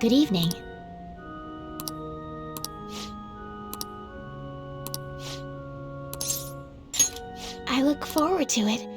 Good evening. I look forward to it.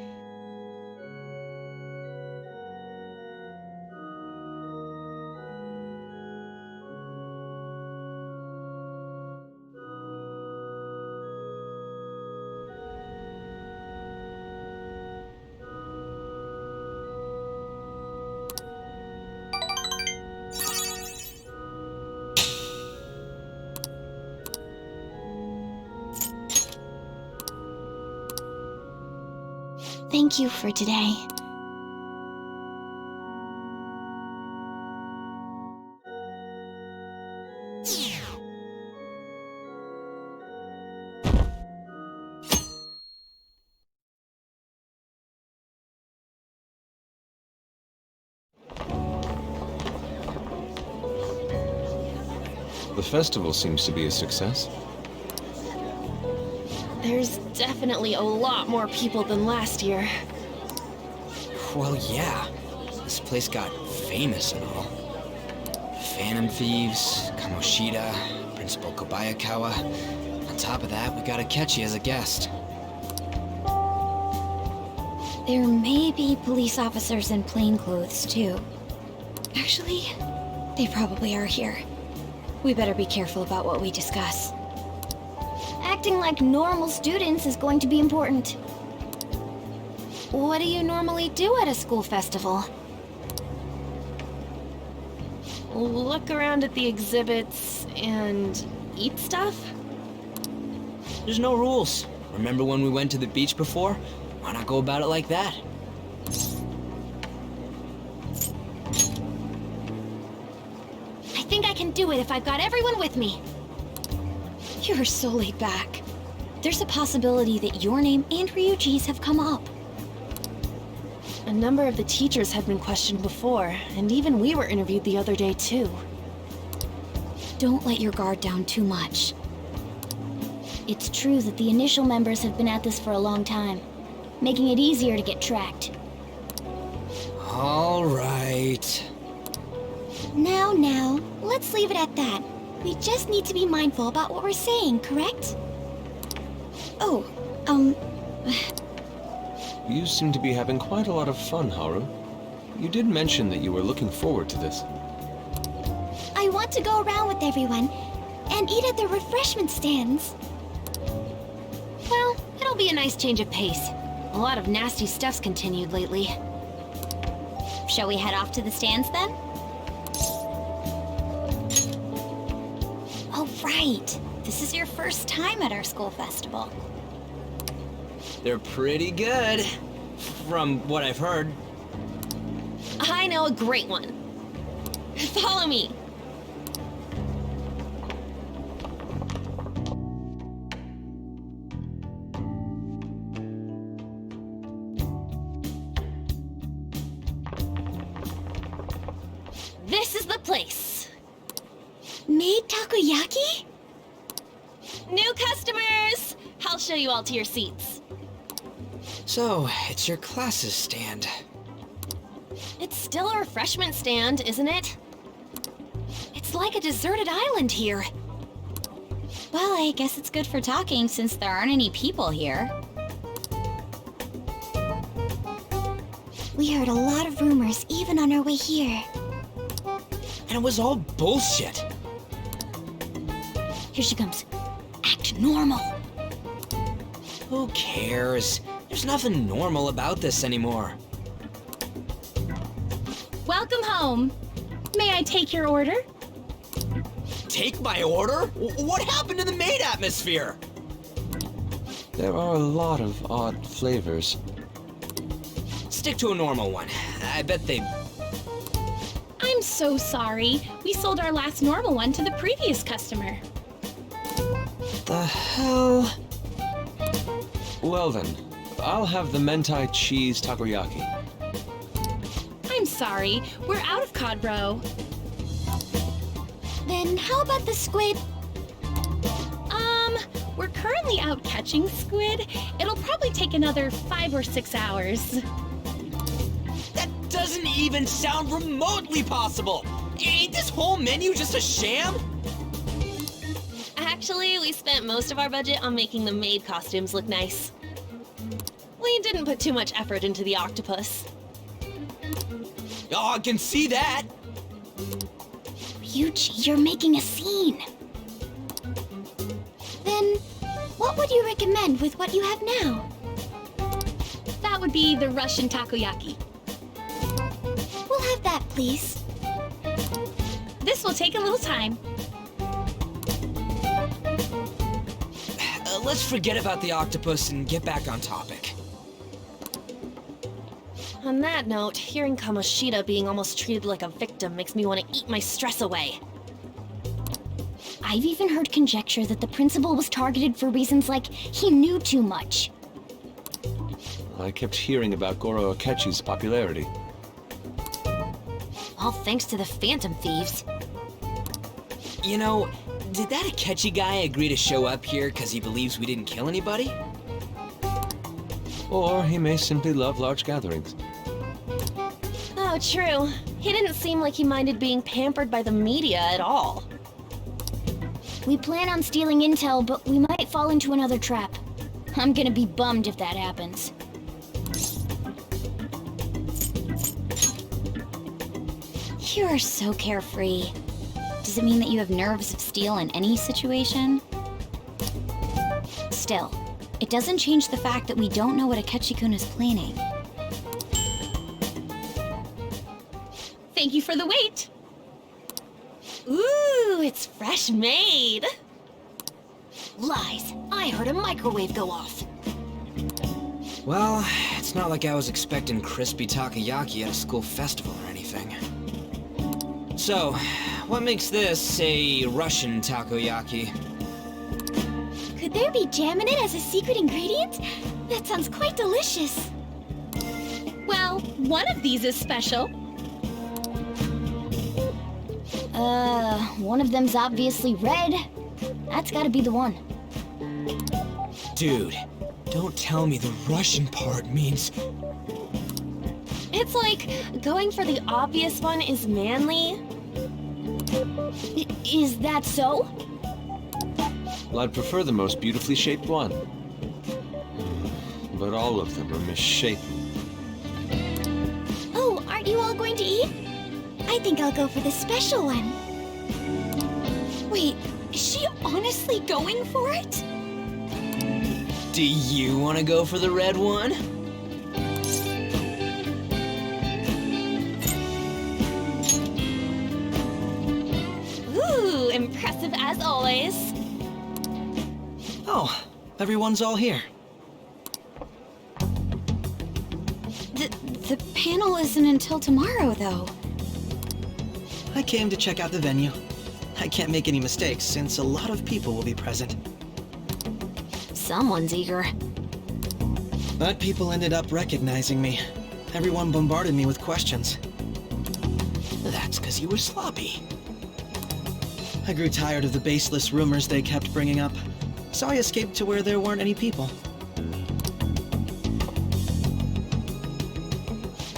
Thank you for today. The festival seems to be a success. There's definitely a lot more people than last year. Well, yeah. This place got famous and all. Phantom Thieves, Kamoshida, Principal Kobayakawa. On top of that, we got Akechi as a guest. There may be police officers in plainclothes, too. Actually, they probably are here. We better be careful about what we discuss. Acting like normal students is going to be important. What do you normally do at a school festival? Look around at the exhibits and eat stuff? There's no rules. Remember when we went to the beach before? Why not go about it like that? I think I can do it if I've got everyone with me. You're so laid back. There's a possibility that your name and Ryuji's have come up. A number of the teachers had been questioned before, and even we were interviewed the other day too. Don't let your guard down too much. It's true that the initial members have been at this for a long time, making it easier to get tracked. All right. Now, let's leave it at that. We just need to be mindful about what we're saying, correct? Oh, You seem to be having quite a lot of fun, Haru. You did mention that you were looking forward to this. I want to go around with everyone and eat at the refreshment stands. Well, it'll be a nice change of pace. A lot of nasty stuff's continued lately. Shall we head off to the stands then? Oh, right. This is your first time at our school festival. They're pretty good, from what I've heard. I know a great one. Follow me. This is the place. Made takoyaki? New customers! I'll show you all to your seats. So, it's your class's stand. It's still a refreshment stand, isn't it? It's like a deserted island here. Well, I guess it's good for talking since there aren't any people here. We heard a lot of rumors even on our way here. And it was all bullshit. Here she comes. Act normal. Who cares? There's nothing normal about this anymore. Welcome home. May I take your order? Take my order? What happened to the maid atmosphere? There are a lot of odd flavors. Stick to a normal one. I bet they... I'm so sorry. We sold our last normal one to the previous customer. The hell? Well then, I'll have the mentai cheese takoyaki. I'm sorry. We're out of cod roe. Then how about the squid? We're currently out catching squid. It'll probably take another 5 or 6 hours. That doesn't even sound remotely possible! Ain't this whole menu just a sham? Actually, we spent most of our budget on making the maid costumes look nice. We didn't put too much effort into the octopus. Oh, I can see that. Ryuji, you're making a scene. Then, what would you recommend with what you have now? That would be the Russian takoyaki. We'll have that, please. This will take a little time. Let's forget about the octopus and get back on topic. On that note, hearing Kamoshida being almost treated like a victim makes me want to eat my stress away. I've even heard conjecture that the principal was targeted for reasons like he knew too much. I kept hearing about Goro Akechi's popularity. All thanks to the Phantom Thieves. You know, did that Akechi guy agree to show up here because he believes we didn't kill anybody? Or he may simply love large gatherings. Oh, true. He didn't seem like he minded being pampered by the media at all. We plan on stealing intel, but we might fall into another trap. I'm gonna be bummed if that happens. You are so carefree. Does it mean that you have nerves of steel in any situation? Still, it doesn't change the fact that we don't know what Akechi-kun is planning. Thank you for the wait. Ooh, it's fresh made. Lies! I heard a microwave go off. Well, it's not like I was expecting crispy takoyaki at a school festival or anything. So, what makes this a Russian takoyaki? Could there be jam in it as a secret ingredient? That sounds quite delicious. Well, one of these is special. One of them's obviously red. That's gotta be the one. Dude, don't tell me the Russian part means... It's like going for the obvious one is manly. Is that so? Well, I'd prefer the most beautifully shaped one. But all of them are misshapen. Oh, aren't you all going to eat? I think I'll go for the special one. Wait, is she honestly going for it? Do you want to go for the red one? Ooh, impressive as always. Oh, everyone's all here. The panel isn't until tomorrow, though. I came to check out the venue. I can't make any mistakes since a lot of people will be present. Someone's eager. But people ended up recognizing me. Everyone bombarded me with questions. That's because you were sloppy. I grew tired of the baseless rumors they kept bringing up, so I escaped to where there weren't any people.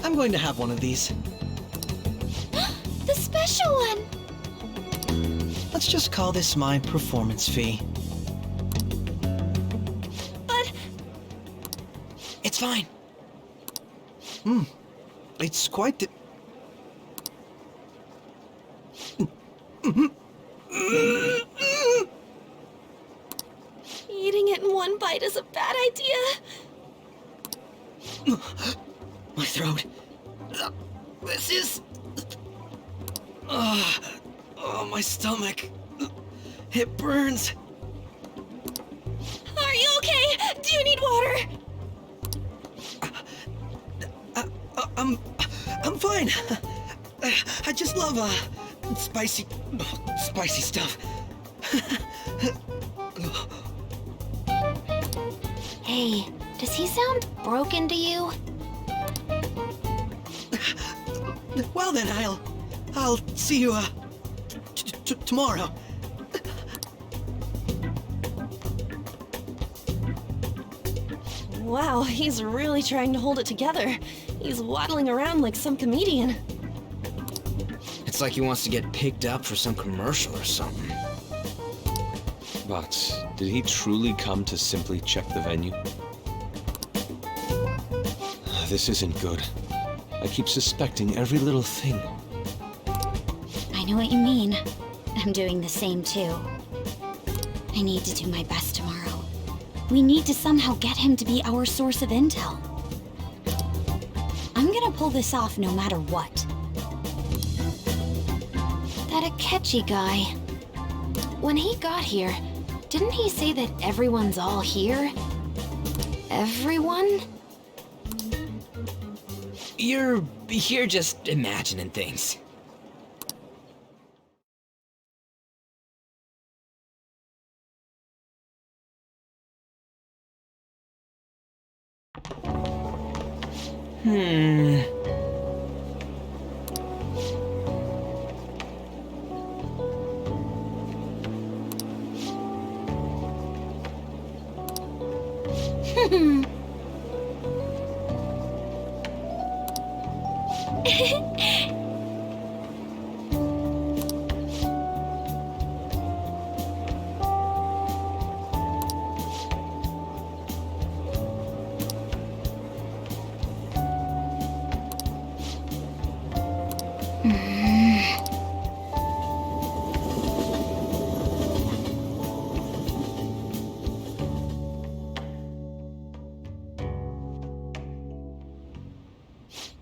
I'm going to have one of these. The special one! Let's just call this my performance fee. But It's fine. It's quite the... eating it in one bite is a bad idea. My throat. This is... Oh, my stomach. It burns. Are you okay? Do you need water? I'm fine. I just love, spicy stuff. Hey, does he sound broken to you? Well then, I'll see you, tomorrow. Wow, he's really trying to hold it together. He's waddling around like some comedian. It's Acts like he wants to get picked up for some commercial or something. But did he truly come to simply check the venue? This isn't good. I keep suspecting every little thing. I know what you mean. I'm doing the same too. I need to do my best tomorrow. We need to somehow get him to be our source of intel. I'm gonna pull this off no matter what. That Akechi guy. When he got here, didn't he say that everyone's all here? Everyone? You're just imagining things.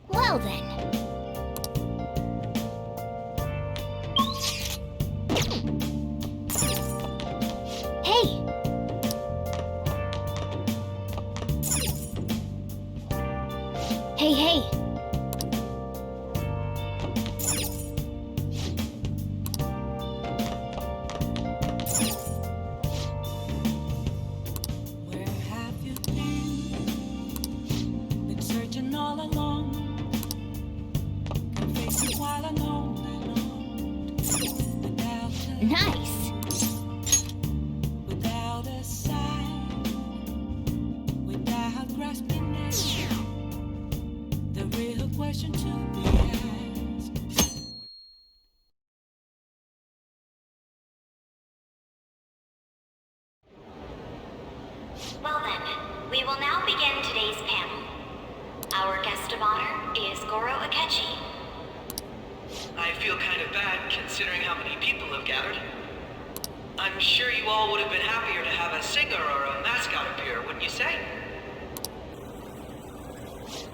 Well then. Hey! Hey, hey! Where have you been? Been searching all along. Confessing while alone and on. Nice! Without a sign, without grasping it. The real question to be asked. Well then, we will now begin today's panel. Our guest of honor is Goro Akechi. I feel kind of bad considering how many people have gathered. I'm sure you all would have been happier to have a singer or a mascot appear, wouldn't you say?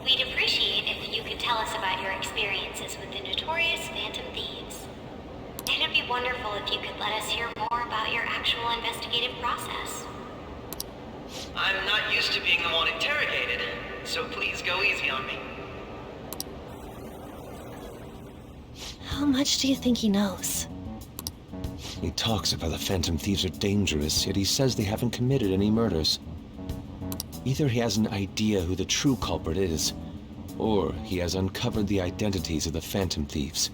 We'd appreciate if you could tell us about your experiences with the notorious Phantom Thieves. It'd be wonderful if you could let us hear more about your actual investigative process. I'm not used to being the one interrogated, so please go easy on me. How much do you think he knows? He talks about the Phantom Thieves are dangerous, yet he says they haven't committed any murders. Either he has an idea who the true culprit is, or he has uncovered the identities of the Phantom Thieves.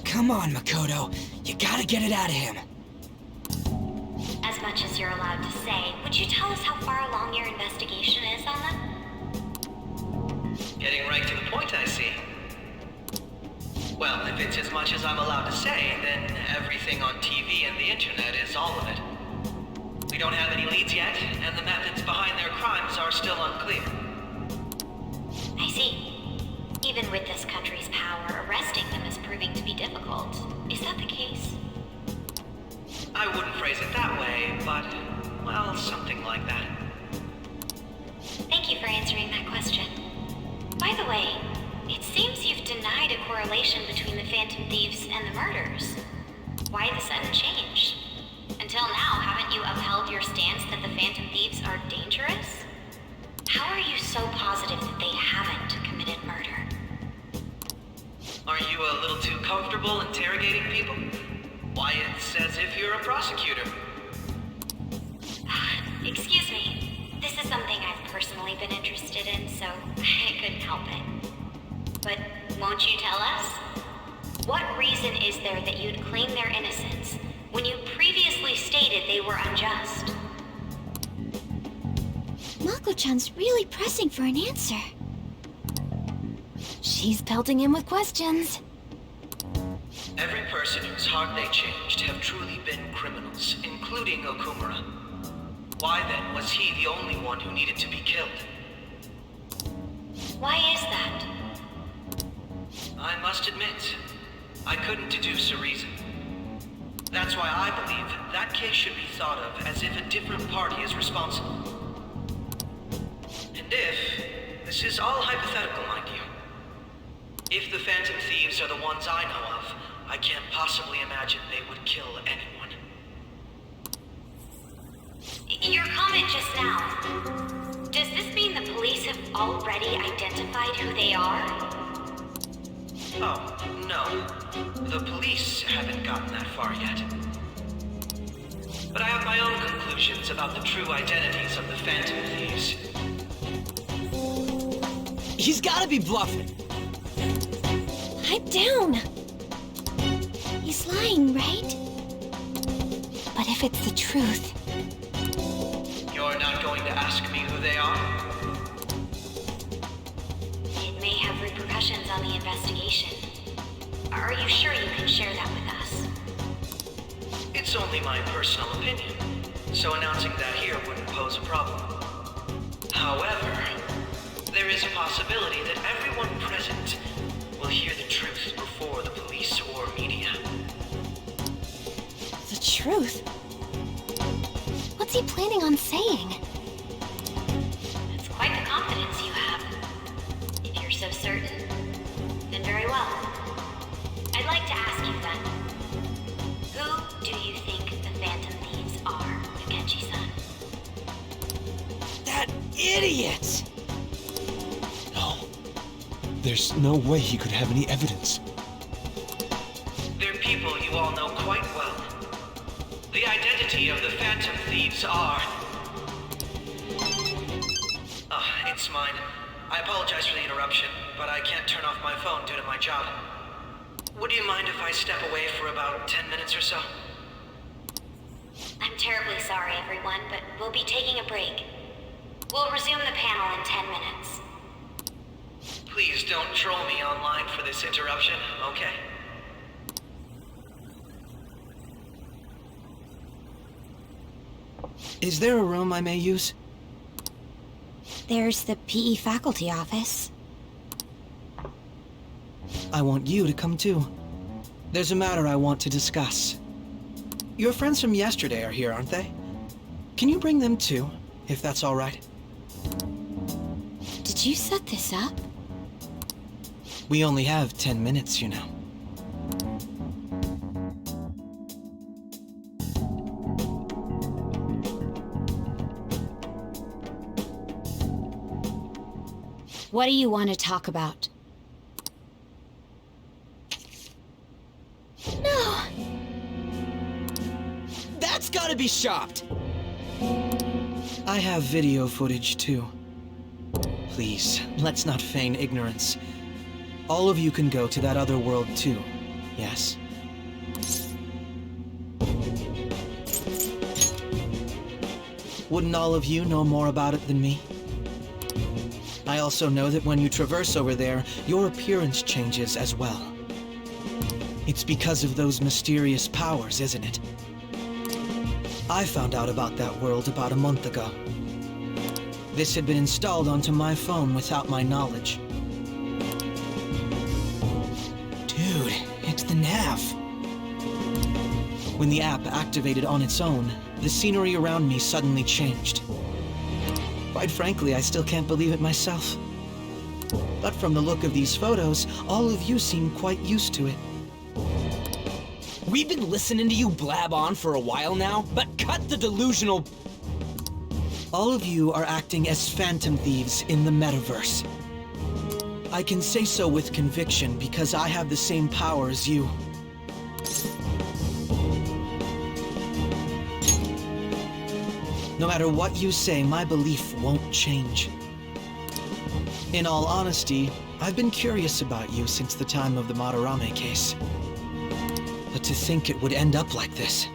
Come on, Makoto. You gotta get it out of him. As much as you're allowed to say, would you tell us how far along your investigation is on them? Getting right to the point, I see. Well, if it's as much as I'm allowed to say, then everything on TV and the internet is all of it. We don't have any leads yet, and the methods behind their crimes are still unclear. I see. Even with this country's power, arresting them is proving to be difficult. Is that the case? I wouldn't phrase it that way, but, well, something like that. Thank you for answering that question. By the way, it seems you've denied a correlation between the Phantom Thieves and the murders. Why the sudden change? Until now, haven't you upheld your stance that the Phantom Thieves are dangerous? How are you so positive that they haven't committed murder? Aren't you a little too comfortable interrogating people? Why, it's as if you're a prosecutor. Excuse me. This is something I've personally been interested in, so I couldn't help it. But won't you tell us? What reason is there that you'd claim their innocence when you previously stated they were unjust? Mako-chan's really pressing for an answer. She's pelting him with questions. Every person whose heart they changed have truly been criminals, including Okumura. Why then was he the only one who needed to be killed? Why is that? I must admit, I couldn't deduce a reason. That's why I believe that case should be thought of as if a different party is responsible. And if, this is all hypothetical, mind you, if the Phantom Thieves are the ones I know of, I can't possibly imagine they would kill anyone. Your comment just now. Does this mean the police have already identified who they are? Oh, no. The police haven't gotten that far yet. But I have my own conclusions about the true identities of the Phantom Thieves. He's gotta be bluffing. Pipe down. He's lying, right? But if it's the truth... You're not going to ask me who they are? It may have repercussions on the investigation. Are you sure you can share that with us? It's only my personal opinion, so announcing that here wouldn't pose a problem. However, there is a possibility that everyone present will hear the truth before the police or media. The truth? What's he planning on saying? That's quite the confidence you have. If you're so certain, then very well. I'd like to ask you then, who do you think the Phantom Thieves are, Akechi-san? That idiot! No. There's no way he could have any evidence. They're people you all know quite well. The identity of the Phantom Thieves are... it's mine. I apologize for the interruption, but I can't turn off my phone due to my job. Would you mind if I step away for about 10 minutes or so? I'm terribly sorry, everyone, but we'll be taking a break. We'll resume the panel in 10 minutes. Please don't troll me online for this interruption, okay? Is there a room I may use? There's the PE faculty office. I want you to come too. There's a matter I want to discuss. Your friends from yesterday are here, aren't they? Can you bring them too, if that's all right? Did you set this up? We only have 10 minutes, you know. What do you want to talk about? No! That's gotta be shopped! I have video footage too. Please, let's not feign ignorance. All of you can go to that other world too, yes? Wouldn't all of you know more about it than me? I also know that when you traverse over there, your appearance changes as well. It's because of those mysterious powers, isn't it? I found out about that world about a month ago. This had been installed onto my phone without my knowledge. Dude, it's the nav. When the app activated on its own, the scenery around me suddenly changed. Quite frankly, I still can't believe it myself. But from the look of these photos, all of you seem quite used to it. We've been listening to you blab on for a while now, but cut the delusional... All of you are acting as Phantom Thieves in the metaverse. I can say so with conviction because I have the same power as you. No matter what you say, my belief won't change. In all honesty, I've been curious about you since the time of the Madarame case. But to think it would end up like this.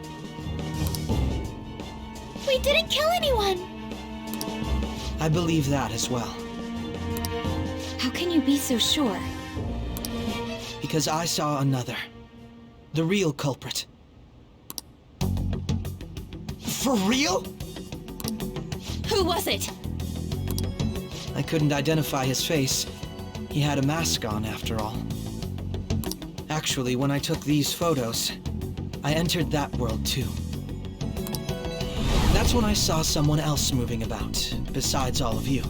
We didn't kill anyone! I believe that as well. How can you be so sure? Because I saw another. The real culprit. For real? Who was it? I couldn't identify his face. He had a mask on, after all. Actually, when I took these photos, I entered that world too. That's when I saw someone else moving about, besides all of you.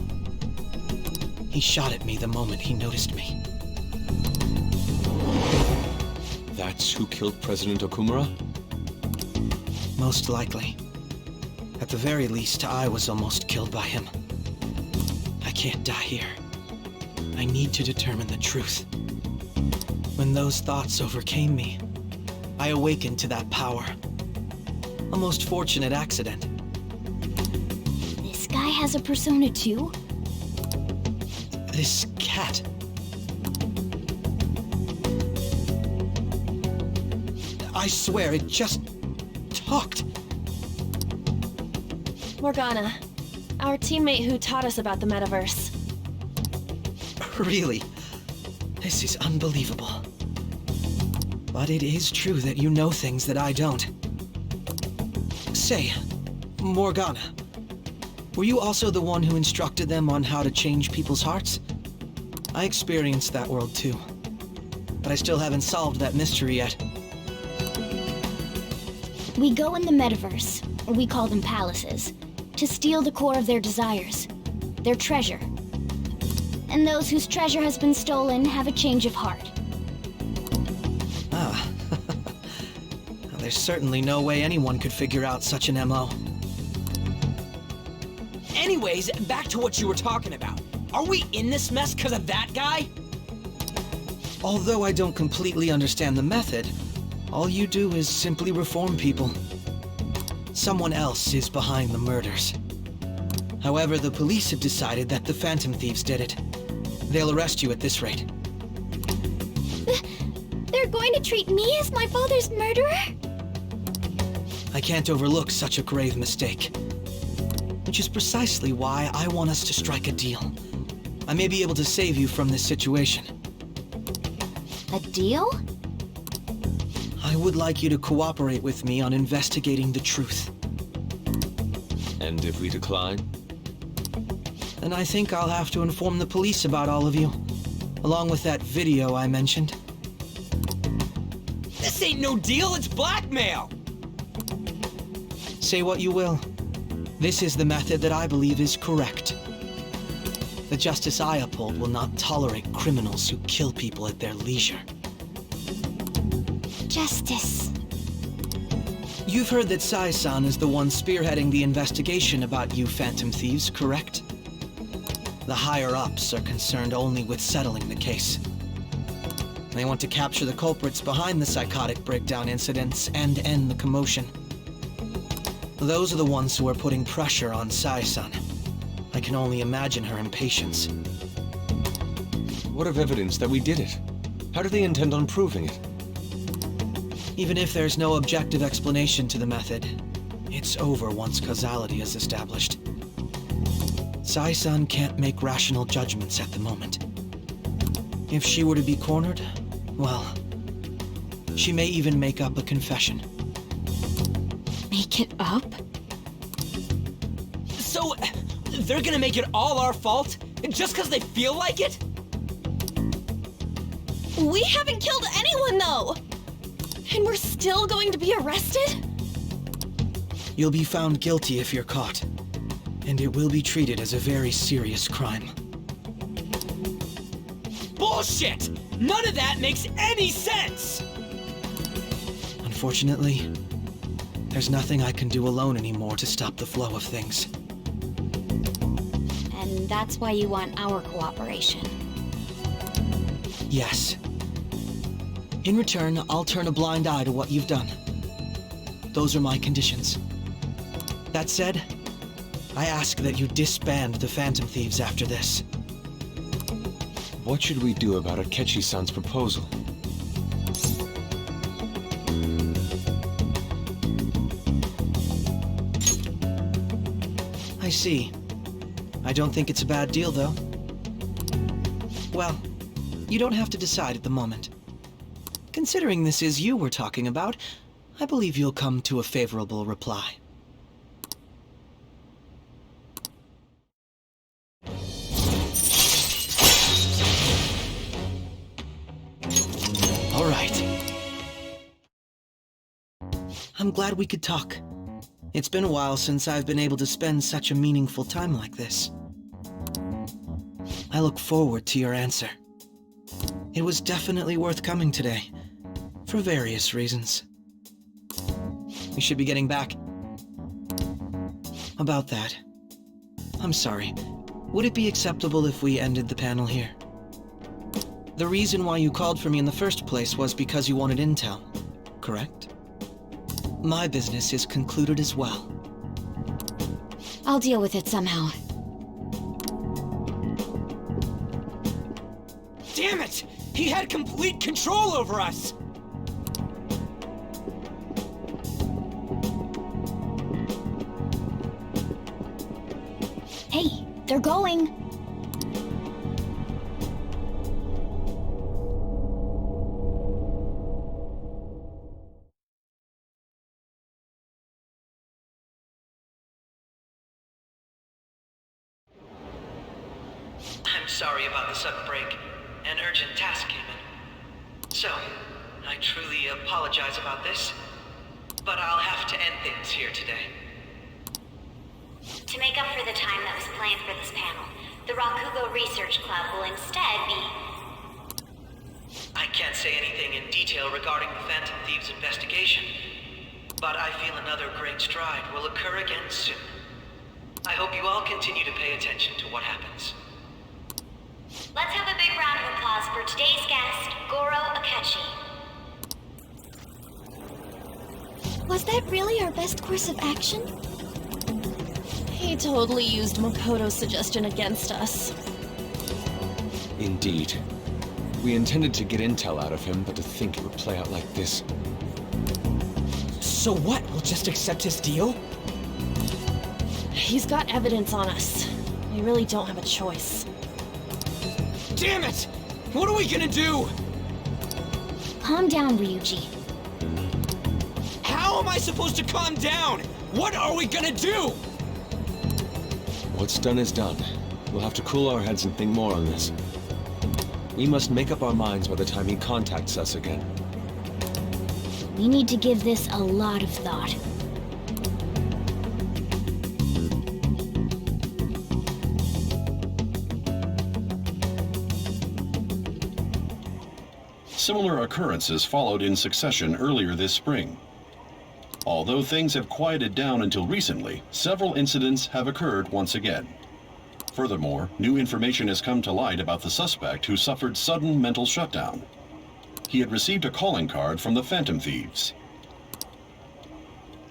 He shot at me the moment he noticed me. That's who killed President Okumura? Most likely. At the very least, I was almost killed by him. I can't die here. I need to determine the truth. When those thoughts overcame me, I awakened to that power. A most fortunate accident. This guy has a persona too? This cat. I swear, it just talked. Morgana, our teammate who taught us about the metaverse. Really? This is unbelievable. But it is true that you know things that I don't. Say, Morgana, were you also the one who instructed them on how to change people's hearts? I experienced that world too. But I still haven't solved that mystery yet. We go in the metaverse, or we call them palaces, to steal the core of their desires, their treasure. And those whose treasure has been stolen have a change of heart. Ah. Well, there's certainly no way anyone could figure out such an MO. Anyways, back to what you were talking about. Are we in this mess because of that guy? Although I don't completely understand the method, all you do is simply reform people. Someone else is behind the murders. However, the police have decided that the Phantom Thieves did it. They'll arrest you at this rate. They're going to treat me as my father's murderer? I can't overlook such a grave mistake. Which is precisely why I want us to strike a deal. I may be able to save you from this situation. A deal? I would like you to cooperate with me on investigating the truth. And if we decline? Then I think I'll have to inform the police about all of you, along with that video I mentioned. This ain't no deal, it's blackmail! Say what you will. This is the method that I believe is correct. The justice I uphold will not tolerate criminals who kill people at their leisure. Justice. You've heard that Sai-san is the one spearheading the investigation about you Phantom Thieves, correct? The higher-ups are concerned only with settling the case. They want to capture the culprits behind the psychotic breakdown incidents and end the commotion. Those are the ones who are putting pressure on Sai-san. I can only imagine her impatience. What of evidence that we did it? How do they intend on proving it? Even if there's no objective explanation to the method, it's over once causality is established. Sai-san can't make rational judgments at the moment. If she were to be cornered, well, she may even make up a confession. Make it up? So, they're gonna make it all our fault? Just because they feel like it? We haven't killed anyone, though! And we're still going to be arrested? You'll be found guilty if you're caught, and it will be treated as a very serious crime. Bullshit! None of that makes any sense! Unfortunately, there's nothing I can do alone anymore to stop the flow of things. And that's why you want our cooperation. Yes. In return, I'll turn a blind eye to what you've done. Those are my conditions. That said, I ask that you disband the Phantom Thieves after this. What should we do about Akechi-san's proposal? I see. I don't think it's a bad deal, though. Well, you don't have to decide at the moment. Considering this is you we're talking about, I believe you'll come to a favorable reply. All right. I'm glad we could talk. It's been a while since I've been able to spend such a meaningful time like this. I look forward to your answer. It was definitely worth coming today, for various reasons. We should be getting back. About that, I'm sorry. Would it be acceptable if we ended the panel here? The reason why you called for me in the first place was because you wanted intel, correct? My business is concluded as well. I'll deal with it somehow. Damn it! He had complete control over us! Hey, they're going! I'm sorry about the sudden break. An urgent task came in. So, I truly apologize about this, but I'll have to end things here today. To make up for the time that was planned for this panel, the Rakugo Research Club will instead be... I can't say anything in detail regarding the Phantom Thieves investigation, but I feel another great stride will occur again soon. I hope you all continue to pay attention to what happens. Let's have a big round of applause for today's guest, Goro Akechi. Was that really our best course of action? He totally used Makoto's suggestion against us. Indeed. We intended to get intel out of him, but to think it would play out like this. So what? We'll just accept his deal? He's got evidence on us. We really don't have a choice. Damn it! What are we gonna do? Calm down, Ryuji. How am I supposed to calm down? What are we gonna do? What's done is done. We'll have to cool our heads and think more on this. We must make up our minds by the time he contacts us again. We need to give this a lot of thought. Similar occurrences followed in succession earlier this spring. Although things have quieted down until recently, several incidents have occurred once again. Furthermore, new information has come to light about the suspect who suffered sudden mental shutdown. He had received a calling card from the Phantom Thieves.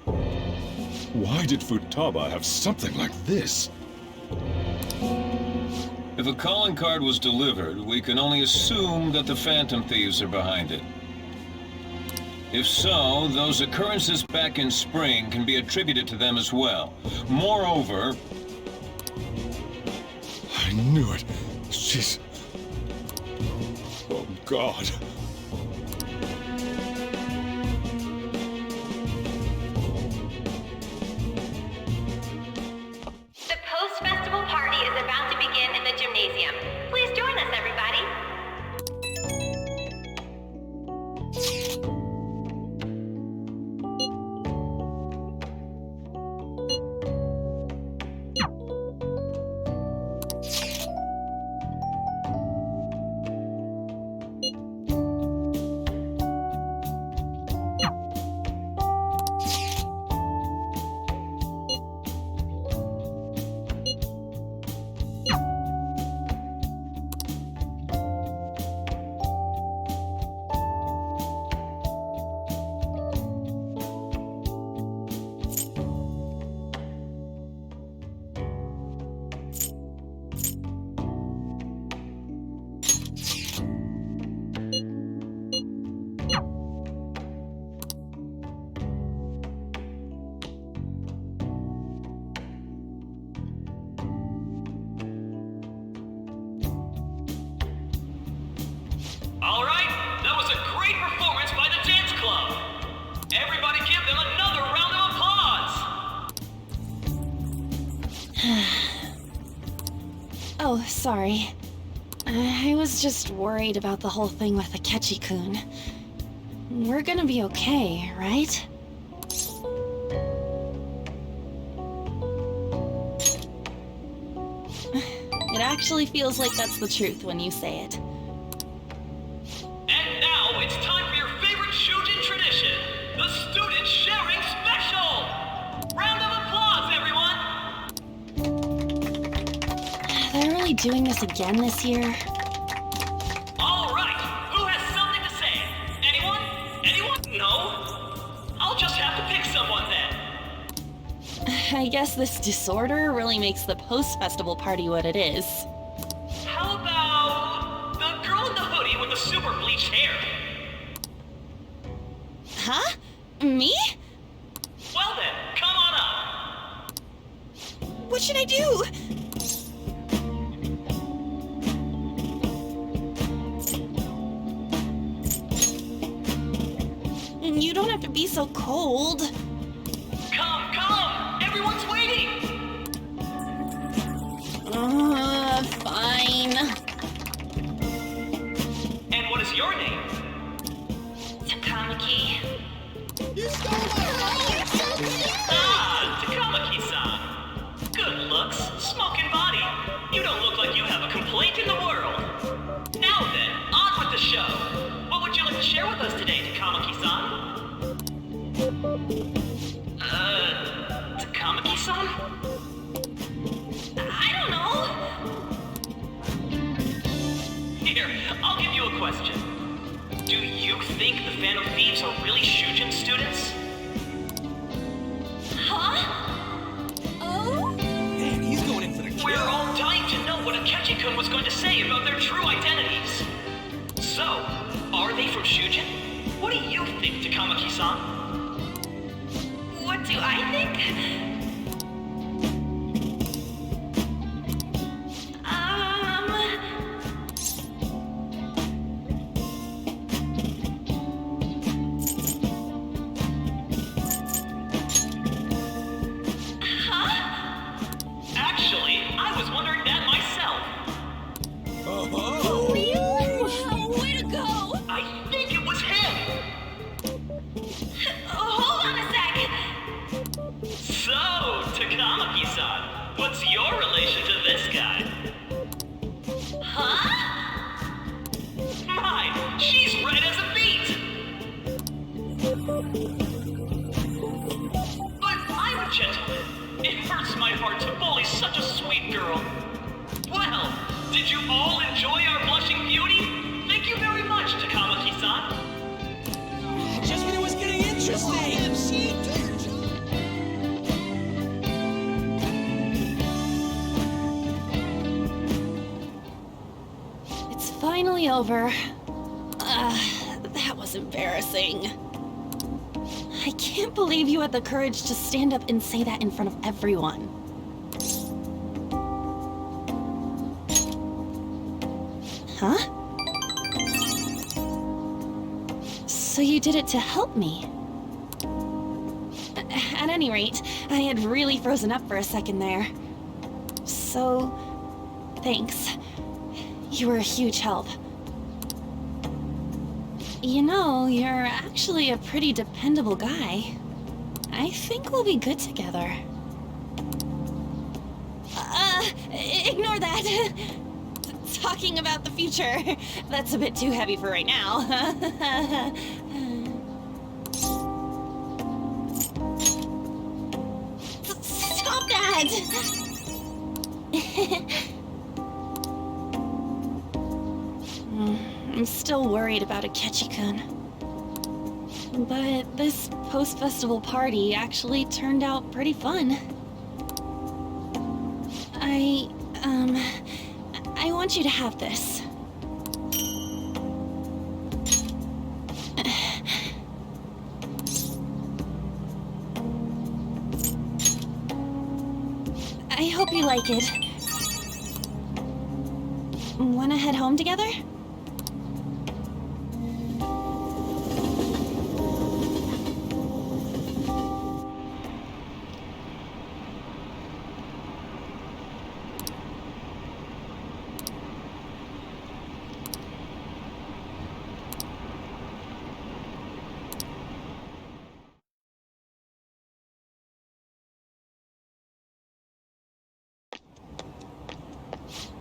Why did Futaba have something like this? If a calling card was delivered, we can only assume that the Phantom Thieves are behind it. If so, those occurrences back in spring can be attributed to them as well. Moreover... I knew it. She's... Oh, God. The post-festival party is about to begin in the gymnasium. Please join us, everybody. Sorry. I was just worried about the whole thing with Akechi-kun. We're gonna be okay, right? It actually feels like that's the truth when you say it. And now it's time for your favorite Shujin tradition, the Student Sharing Special! Round of applause, everyone! They're really doing this again this year? All right, who has something to say? Anyone? Anyone? No? I'll just have to pick someone then. I guess this disorder really makes the post-festival party what it is. How about the girl in the hoodie with the super bleached hair? Huh? Me? Well then, come on up. What should I do? You don't have to be so cold. Come, come! Everyone's waiting! Fine. And what is your name? Takamaki. Ah, Takamaki-san. Good looks, smoking body. You don't look like you have a complaint in the world. Now then, on with the show. What would you like to share with us today, Takamaki-san? Takamaki-san? I don't know. Here, I'll give you a question. Do you think the Phantom Thieves are really Shujin students? Huh? Oh? Man, he's going in for the kill. We're all dying to know what Akechi-kun was going to say about their true identities. So, are they from Shujin? What do you think, Takamaki-san? What do I think? Actually, I was wondering that myself. Way to go! I think it was him. Hold on a sec. So, Takamaki-san, what's your relation to this guy? Huh? My, she's red as a beet! But I'm a gentleman. It hurts my heart to bully such a sweet girl. Well, did you all enjoy our blushing beauty? Thank you very much, Takamaki-san. Just when it was getting interesting. It's finally over. That was embarrassing. I can't believe you had the courage to stand up and say that in front of everyone. Huh? So you did it to help me. At any rate, I had really frozen up for a second there. So, thanks. You were a huge help. You know, you're actually a pretty dependable guy. I think we'll be good together. Ignore that! Talking about the future. That's a bit too heavy for right now. Stop that! I'm still worried about Akechi-kun. But this post-festival party actually turned out pretty fun. I want you to have this. I hope you like it. Wanna head home together?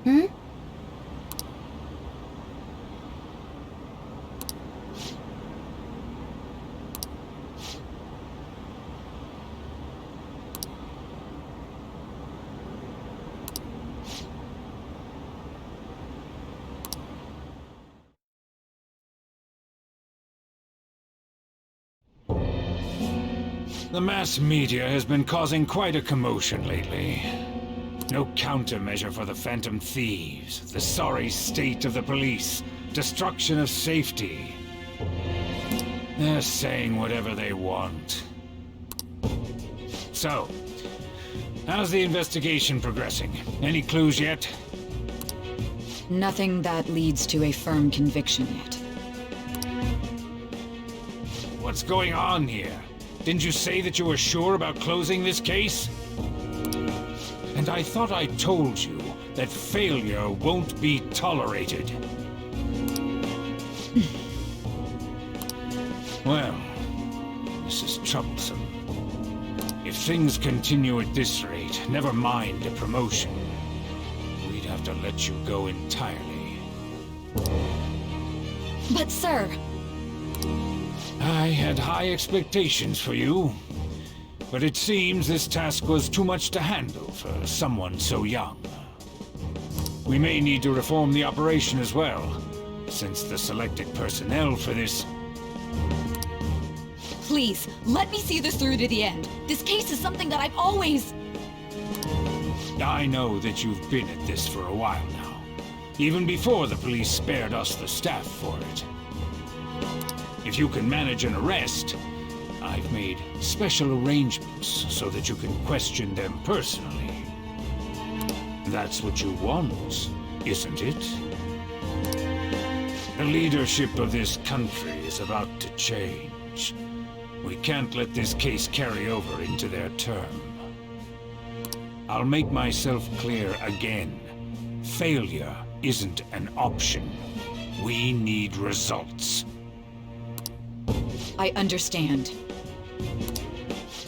Hmm? The mass media has been causing quite a commotion lately. No countermeasure for the Phantom Thieves, the sorry state of the police, destruction of safety. They're saying whatever they want. So, how's the investigation progressing? Any clues yet? Nothing that leads to a firm conviction yet. What's going on here? Didn't you say that you were sure about closing this case? And I thought I told you that failure won't be tolerated. Well, this is troublesome. If things continue at this rate, never mind a promotion, we'd have to let you go entirely. But sir... I had high expectations for you, but it seems this task was too much to handle for someone so young. We may need to reform the operation as well, since the selected personnel for this... Please, let me see this through to the end. This case is something that I've always... I know that you've been at this for a while now, even before the police spared us the staff for it. If you can manage an arrest, I've made special arrangements so that you can question them personally. That's what you want, isn't it? The leadership of this country is about to change. We can't let this case carry over into their term. I'll make myself clear again. Failure isn't an option. We need results. I understand.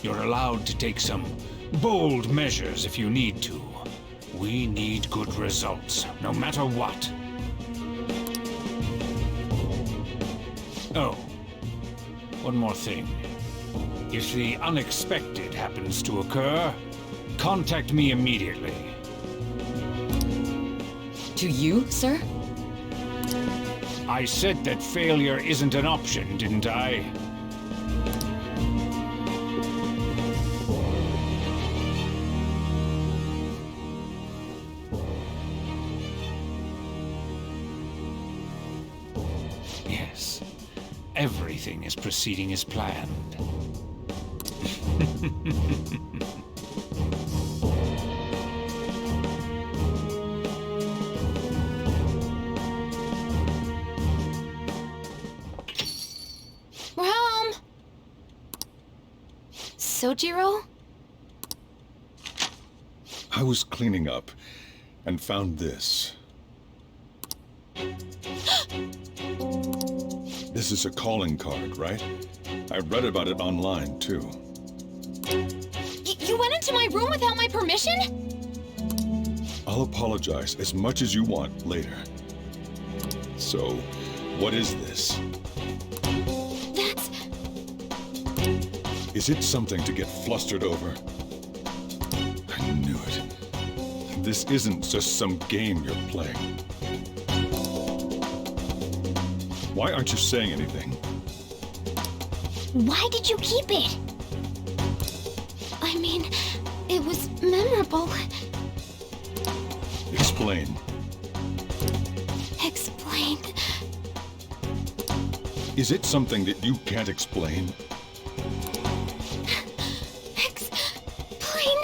You're allowed to take some bold measures if you need to. We need good results, no matter what. Oh, one more thing. If the unexpected happens to occur, contact me immediately. To you, sir? I said that failure isn't an option, didn't I? Yes. Everything is proceeding as planned. Sojiro? I was cleaning up and found this. This is a calling card, right? I read about it online, too. You went into my room without my permission? I'll apologize as much as you want later. So, what is this? That's... Is it something to get flustered over? I knew it. This isn't just some game you're playing. Why aren't you saying anything? Why did you keep it? I mean, it was memorable. Explain. Explain. Is it something that you can't explain? Explain.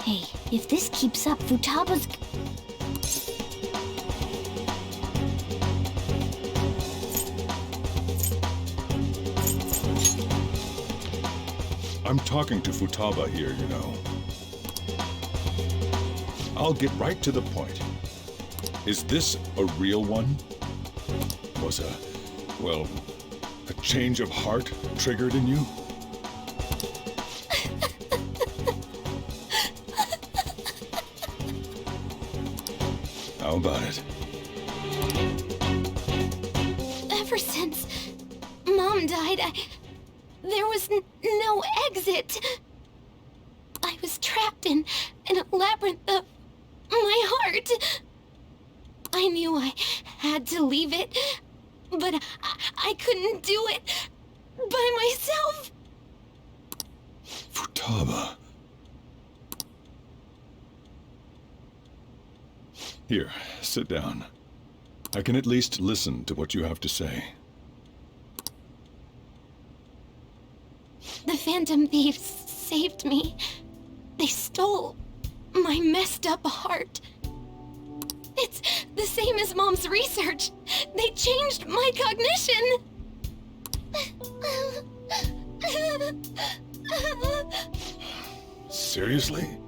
Hey, if this keeps up, Futaba's... I'm talking to Futaba here, you know. I'll get right to the point. Is this a real one? Was a change of heart triggered in you? about it? Ever since Mom died, there was no exit. I was trapped in a labyrinth of my heart. I knew I had to leave it, but I couldn't do it by myself. Futaba. Here, sit down. I can at least listen to what you have to say. The Phantom Thieves saved me. They stole my messed up heart. It's the same as Mom's research. They changed my cognition. Seriously?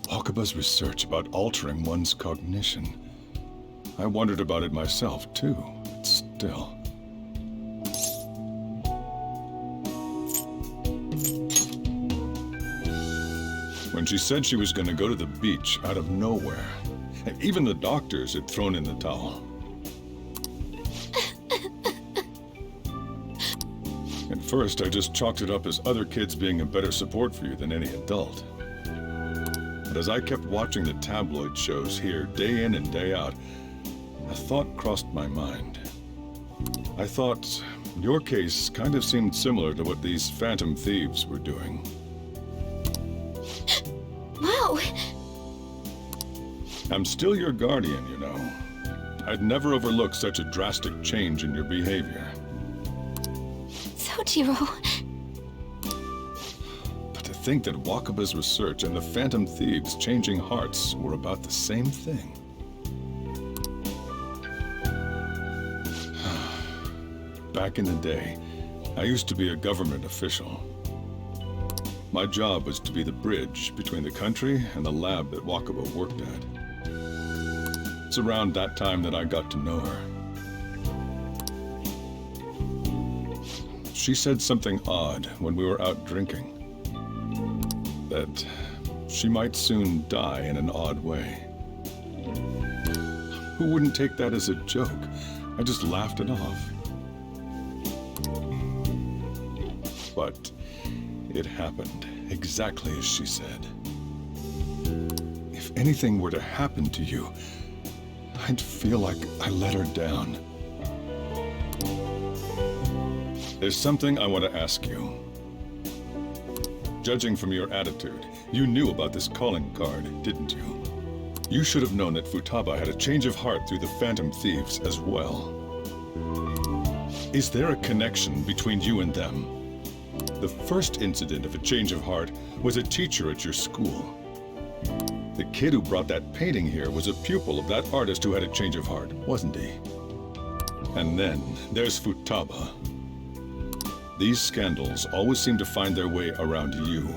Wakaba's research about altering one's cognition. I wondered about it myself, too, but still. When she said she was going to go to the beach out of nowhere, even the doctors had thrown in the towel. At first, I just chalked it up as other kids being a better support for you than any adult. But as I kept watching the tabloid shows here, day in and day out, a thought crossed my mind. I thought your case kind of seemed similar to what these Phantom Thieves were doing. Wow. I'm still your guardian, you know. I'd never overlook such a drastic change in your behavior. Sojiro. But to think that Wakaba's research and the Phantom Thieves' changing hearts were about the same thing. Back in the day, I used to be a government official. My job was to be the bridge between the country and the lab that Wakaba worked at. It's around that time that I got to know her. She said something odd when we were out drinking. That she might soon die in an odd way. Who wouldn't take that as a joke? I just laughed it off. But it happened exactly as she said. If anything were to happen to you, I'd feel like I let her down. There's something I want to ask you. Judging from your attitude, you knew about this calling card, didn't you? You should have known that Futaba had a change of heart through the Phantom Thieves as well. Is there a connection between you and them? The first incident of a change of heart was a teacher at your school. The kid who brought that painting here was a pupil of that artist who had a change of heart, wasn't he? And then there's Futaba. These scandals always seem to find their way around you.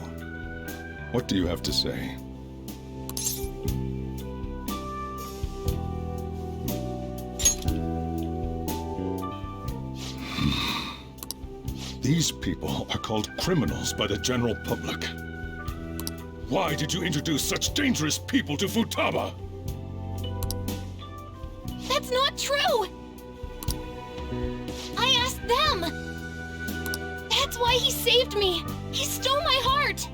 What do you have to say? These people are called criminals by the general public. Why did you introduce such dangerous people to Futaba? That's not true! I asked them! That's why he saved me! He stole my heart!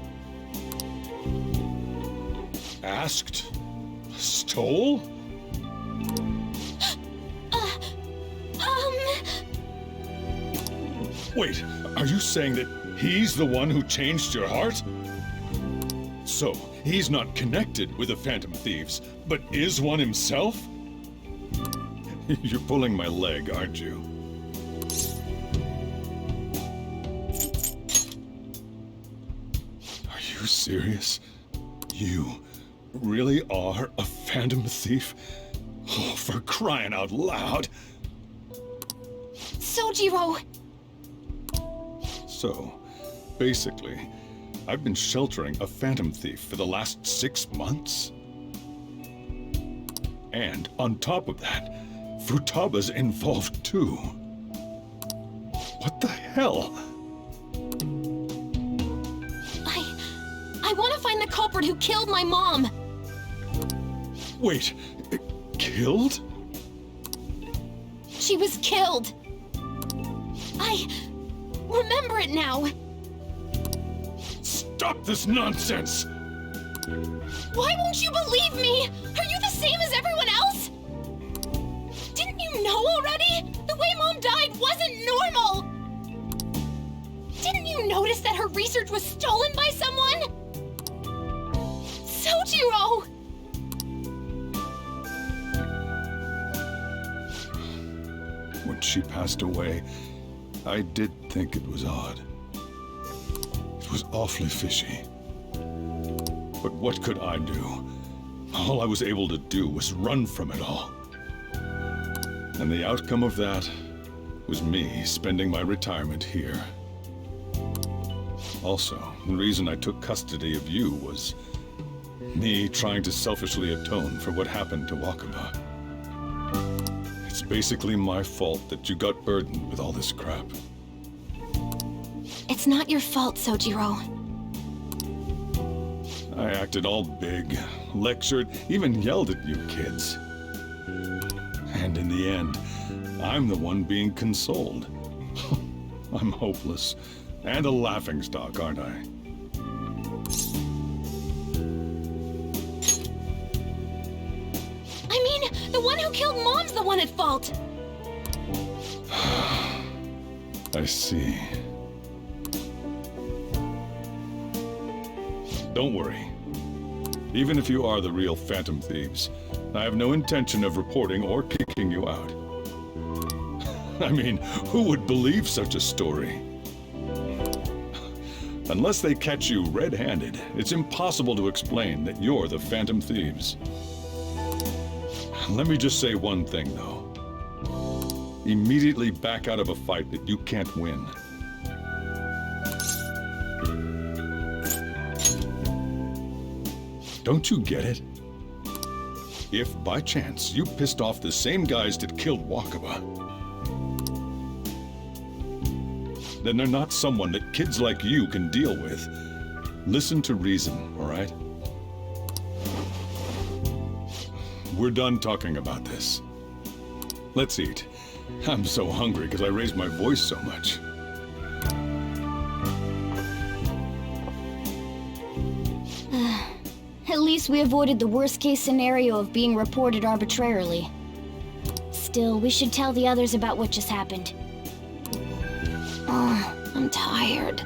Asked? Stole? Wait, are you saying that he's the one who changed your heart? So, he's not connected with the Phantom Thieves, but is one himself? You're pulling my leg, aren't you? Are you serious? You really are a Phantom Thief? Oh, for crying out loud! Sojiro! So, basically, I've been sheltering a Phantom Thief for the last 6 months. And on top of that, Futaba's involved too. What the hell? I want to find the culprit who killed my mom! Wait, killed? She was killed. I remember it now. Stop this nonsense! Why won't you believe me? Are you the same as everyone else? Didn't you know already? The way Mom died wasn't normal. Didn't you notice that her research was stolen by someone? Sojiro! When she passed away, I did think it was odd. It was awfully fishy. But what could I do? All I was able to do was run from it all. And the outcome of that was me spending my retirement here. Also, the reason I took custody of you was me trying to selfishly atone for what happened to Wakaba. It's basically my fault that you got burdened with all this crap. It's not your fault, Sojiro. I acted all big, lectured, even yelled at you kids. And in the end, I'm the one being consoled. I'm hopeless, and a laughingstock, aren't I? I mean, the one who killed Mom's the one at fault. I see. Don't worry. Even if you are the real Phantom Thieves, I have no intention of reporting or kicking you out. I mean, who would believe such a story? Unless they catch you red-handed, it's impossible to explain that you're the Phantom Thieves. Let me just say one thing, though. Immediately back out of a fight that you can't win. Don't you get it? If, by chance, you pissed off the same guys that killed Wakaba, then they're not someone that kids like you can deal with. Listen to reason, all right? We're done talking about this. Let's eat. I'm so hungry because I raised my voice so much. At least we avoided the worst-case scenario of being reported arbitrarily. Still, we should tell the others about what just happened. I'm tired.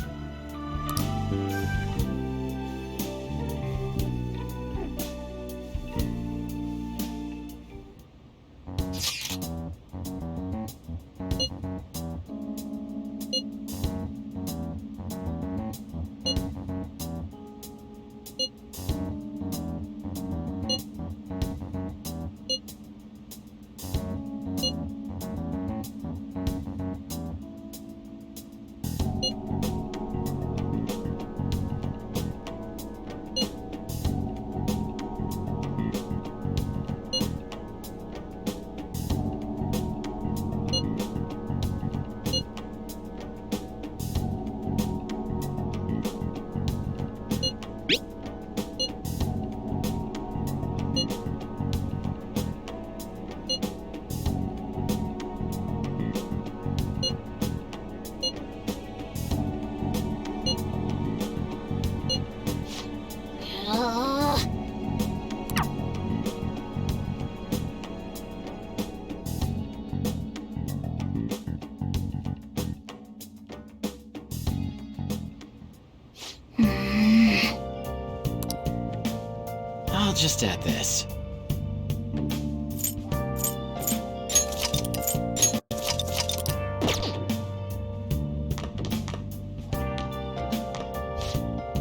I'll just add this.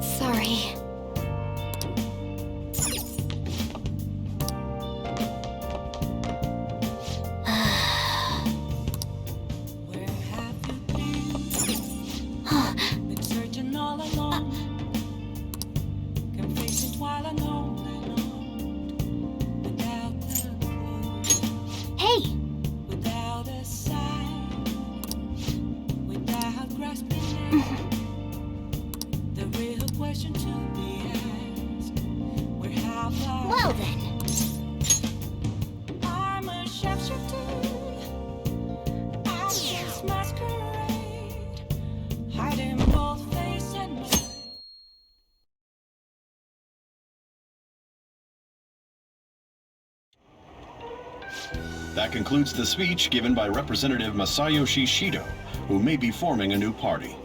Sorry. Where have you been? Been searching all along. Confused while alone. That concludes the speech given by Representative Masayoshi Shido, who may be forming a new party.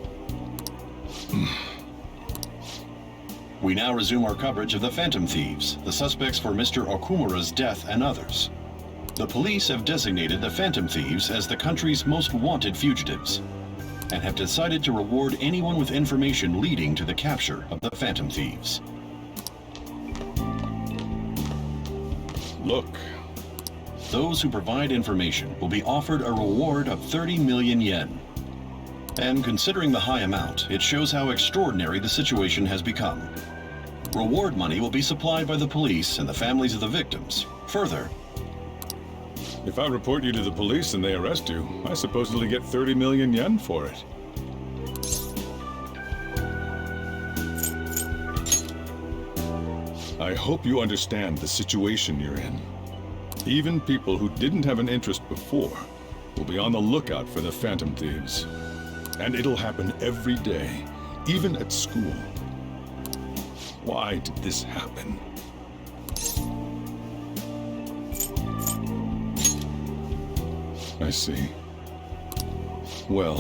We now resume our coverage of the Phantom Thieves, the suspects for Mr. Okumura's death and others. The police have designated the Phantom Thieves as the country's most wanted fugitives, and have decided to reward anyone with information leading to the capture of the Phantom Thieves. Look. Those who provide information will be offered a reward of 30 million yen. And considering the high amount, it shows how extraordinary the situation has become. Reward money will be supplied by the police and the families of the victims. Further, If I report you to the police and they arrest you, I supposedly get 30 million yen for it. I hope you understand the situation you're in. Even people who didn't have an interest before will be on the lookout for the Phantom Thieves. And it'll happen every day, even at school. Why did this happen? I see. Well,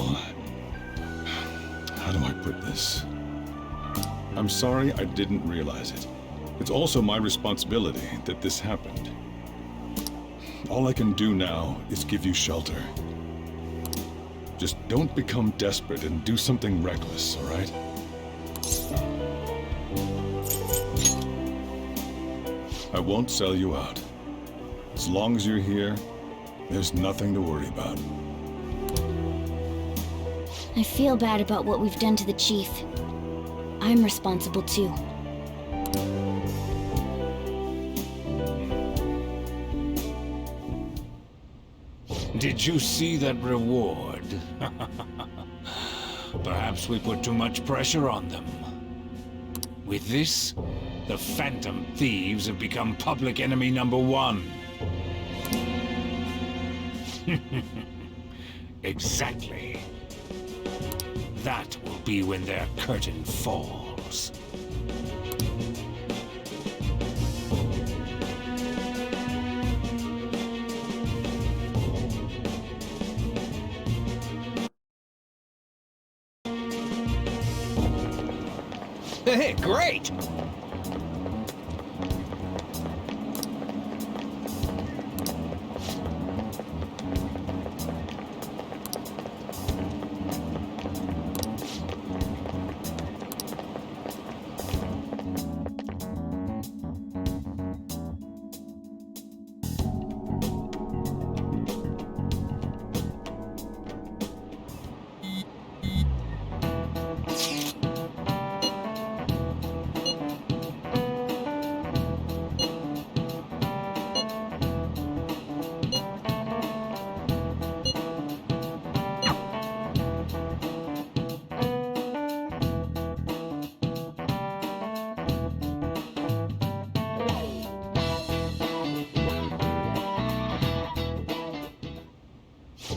how do I put this? I'm sorry I didn't realize it. It's also my responsibility that this happened. All I can do now is give you shelter. Just don't become desperate and do something reckless, all right? I won't sell you out. As long as you're here, there's nothing to worry about. I feel bad about what we've done to the chief. I'm responsible too. Did you see that reward? Perhaps we put too much pressure on them. With this, the Phantom Thieves have become public enemy #1. Exactly. That will be when their curtain falls. Hey, great!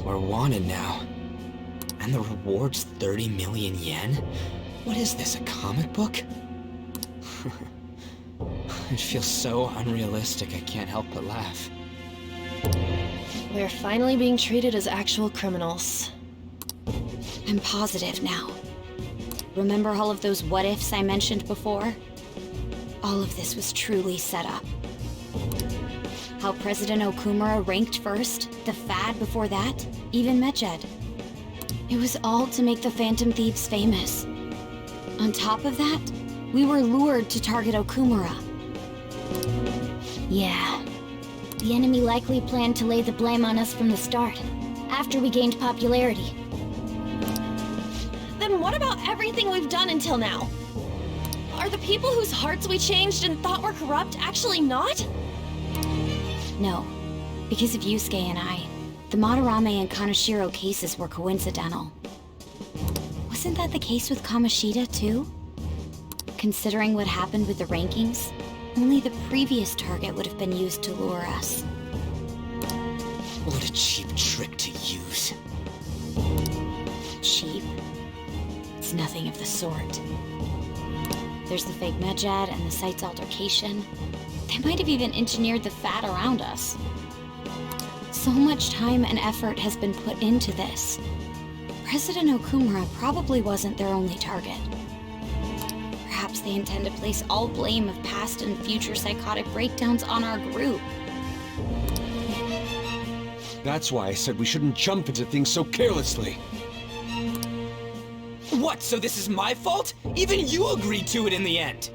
We're wanted now. And the reward's 30 million yen? What is this, a comic book? It feels so unrealistic I can't help but laugh. We're finally being treated as actual criminals. I'm positive now. Remember all of those what-ifs I mentioned before? All of this was truly set up. How President Okumura ranked first, the Fad before that, even Mechad. It was all to make the Phantom Thieves famous. On top of that, we were lured to target Okumura. Yeah. The enemy likely planned to lay the blame on us from the start, after we gained popularity. Then what about everything we've done until now? Are the people whose hearts we changed and thought were corrupt actually not? No. Because of Yusuke and I, the Madarame and Kaneshiro cases were coincidental. Wasn't that the case with Kamoshida, too? Considering what happened with the rankings, only the previous target would have been used to lure us. What a cheap trick to use. Cheap? It's nothing of the sort. There's the fake Mechad and the site's altercation. They might have even engineered the Fat around us. So much time and effort has been put into this. President Okumura probably wasn't their only target. Perhaps they intend to place all blame of past and future psychotic breakdowns on our group. That's why I said we shouldn't jump into things so carelessly. What, so this is my fault? Even you agreed to it in the end.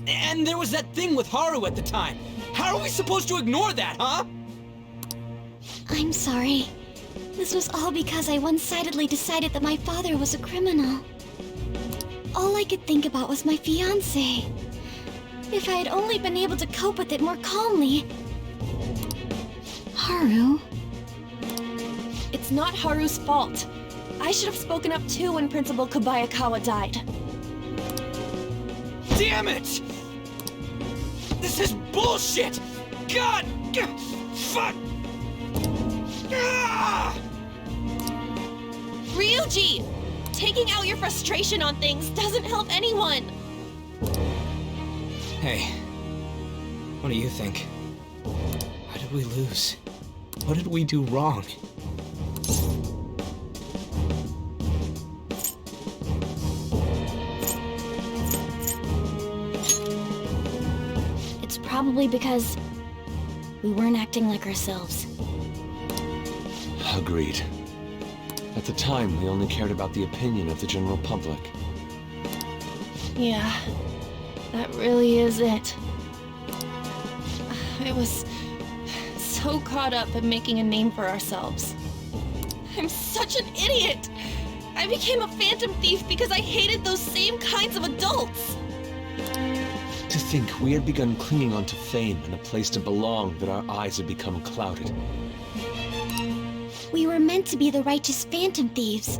And there was that thing with Haru at the time. How are we supposed to ignore that, huh? I'm sorry. This was all because I one-sidedly decided that my father was a criminal. All I could think about was my fiancé. If I had only been able to cope with it more calmly. Haru? It's not Haru's fault. I should have spoken up too when Principal Kobayakawa died. Damn it! This is bullshit! God! Fuck! Ah! Ryuji! Taking out your frustration on things doesn't help anyone! Hey, what do you think? Why did we lose? What did we do wrong? It's probably because we weren't acting like ourselves. Agreed. At the time, we only cared about the opinion of the general public. Yeah, that really is it. I was so caught up in making a name for ourselves. I'm such an idiot! I became a phantom thief because I hated those same kinds of adults! To think we had begun clinging onto fame and a place to belong that our eyes had become clouded. We were meant to be the righteous phantom thieves,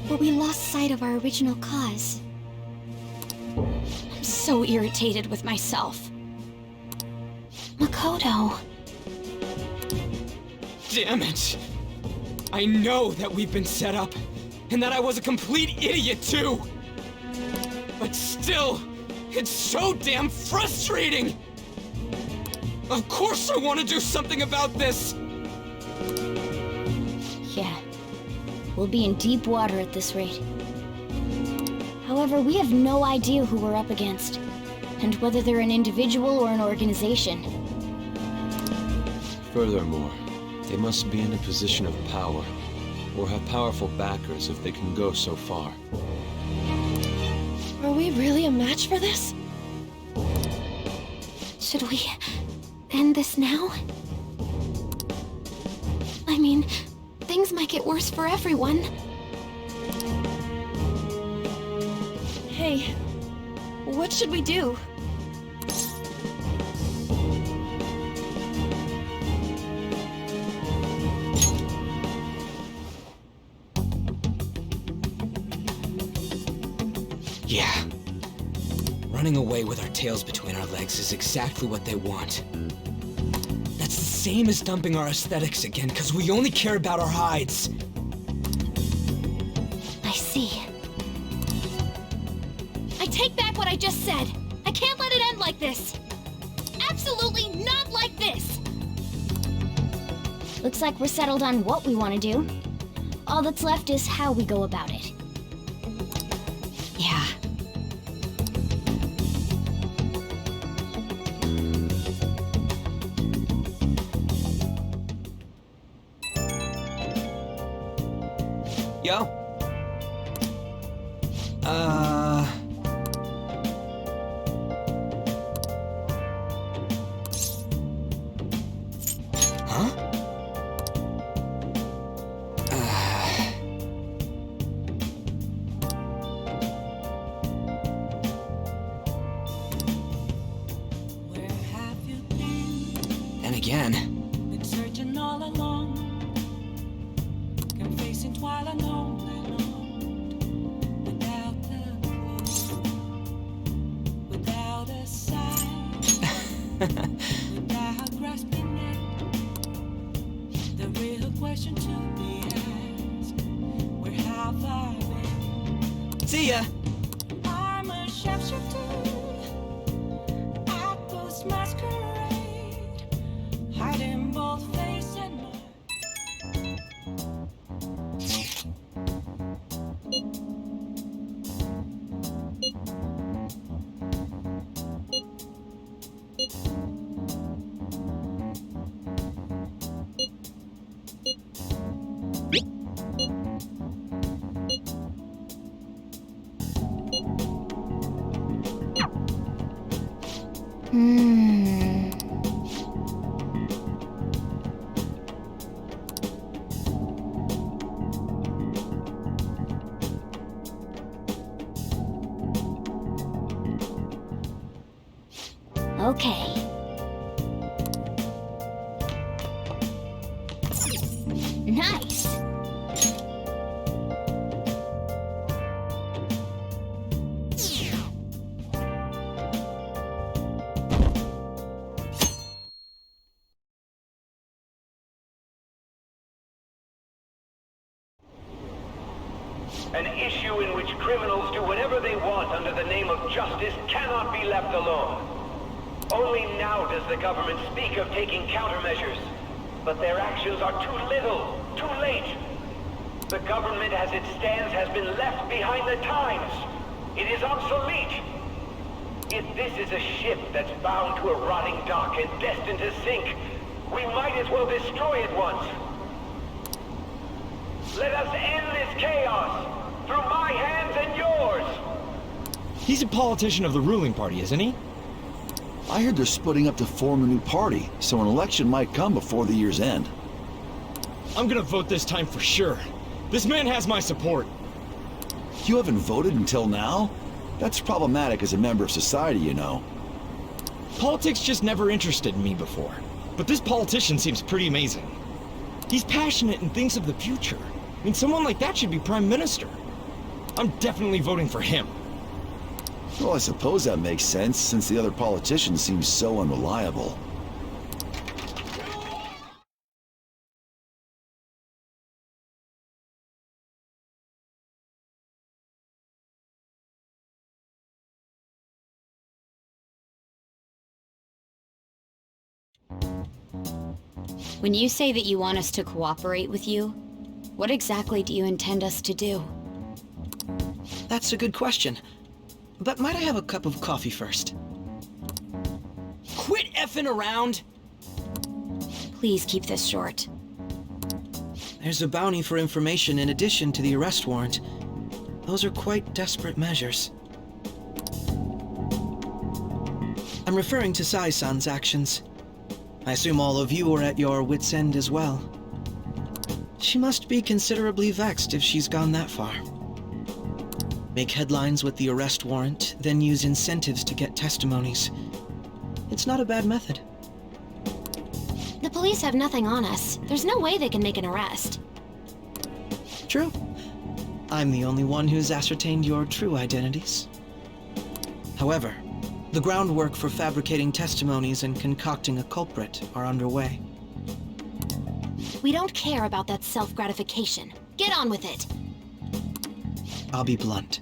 but we lost sight of our original cause. I'm so irritated with myself. Makoto. Damn it! I know that we've been set up, and that I was a complete idiot too! But still, it's so damn frustrating! Of course I want to do something about this! Yeah, we'll be in deep water at this rate. However, we have no idea who we're up against, and whether they're an individual or an organization. Furthermore, they must be in a position of power, or have powerful backers if they can go so far. Are we really a match for this? Should we end this now? I mean, things might get worse for everyone. Hey, what should we do? Yeah. Running away with our tails between our legs is exactly what they want. That's the same as dumping our aesthetics again, because we only care about our hides. I see. I take back what I just said. I can't let it end like this. Absolutely not like this. Looks like we're settled on what we want to do. All that's left is how we go about it. Yeah. Yo. Huh? Where have you been? And again. Been searching all along, confessing while alone without a clue, without a sign, without grasping it. The real question to be asked: where have I been? See ya. I'm a sharpshooter at Ghost Masquerade, hiding both face and mind. Okay. Nice. An issue in which criminals do whatever they want under the name of justice cannot be left alone. Only now does the government speak of taking countermeasures. But their actions are too little, too late. The government as it stands has been left behind the times. It is obsolete. If this is a ship that's bound to a rotting dock and destined to sink, we might as well destroy it once. Let us end this chaos through my hands and yours. He's a politician of the ruling party, isn't he? I heard they're splitting up to form a new party, so an election might come before the year's end. I'm gonna vote this time for sure. This man has my support. You haven't voted until now? That's problematic as a member of society, you know. Politics just never interested me before. But this politician seems pretty amazing. He's passionate and thinks of the future. I mean, someone like that should be prime minister. I'm definitely voting for him. Well, I suppose that makes sense, since the other politician seems so unreliable. When you say that you want us to cooperate with you, what exactly do you intend us to do? That's a good question. But might I have a cup of coffee first? Quit effing around! Please keep this short. There's a bounty for information in addition to the arrest warrant. Those are quite desperate measures. I'm referring to Sai-san's actions. I assume all of you are at your wits' end as well. She must be considerably vexed if she's gone that far. Make headlines with the arrest warrant, then use incentives to get testimonies. It's not a bad method. The police have nothing on us. There's no way they can make an arrest. True. I'm the only one who's ascertained your true identities. However, the groundwork for fabricating testimonies and concocting a culprit are underway. We don't care about that self-gratification. Get on with it. I'll be blunt.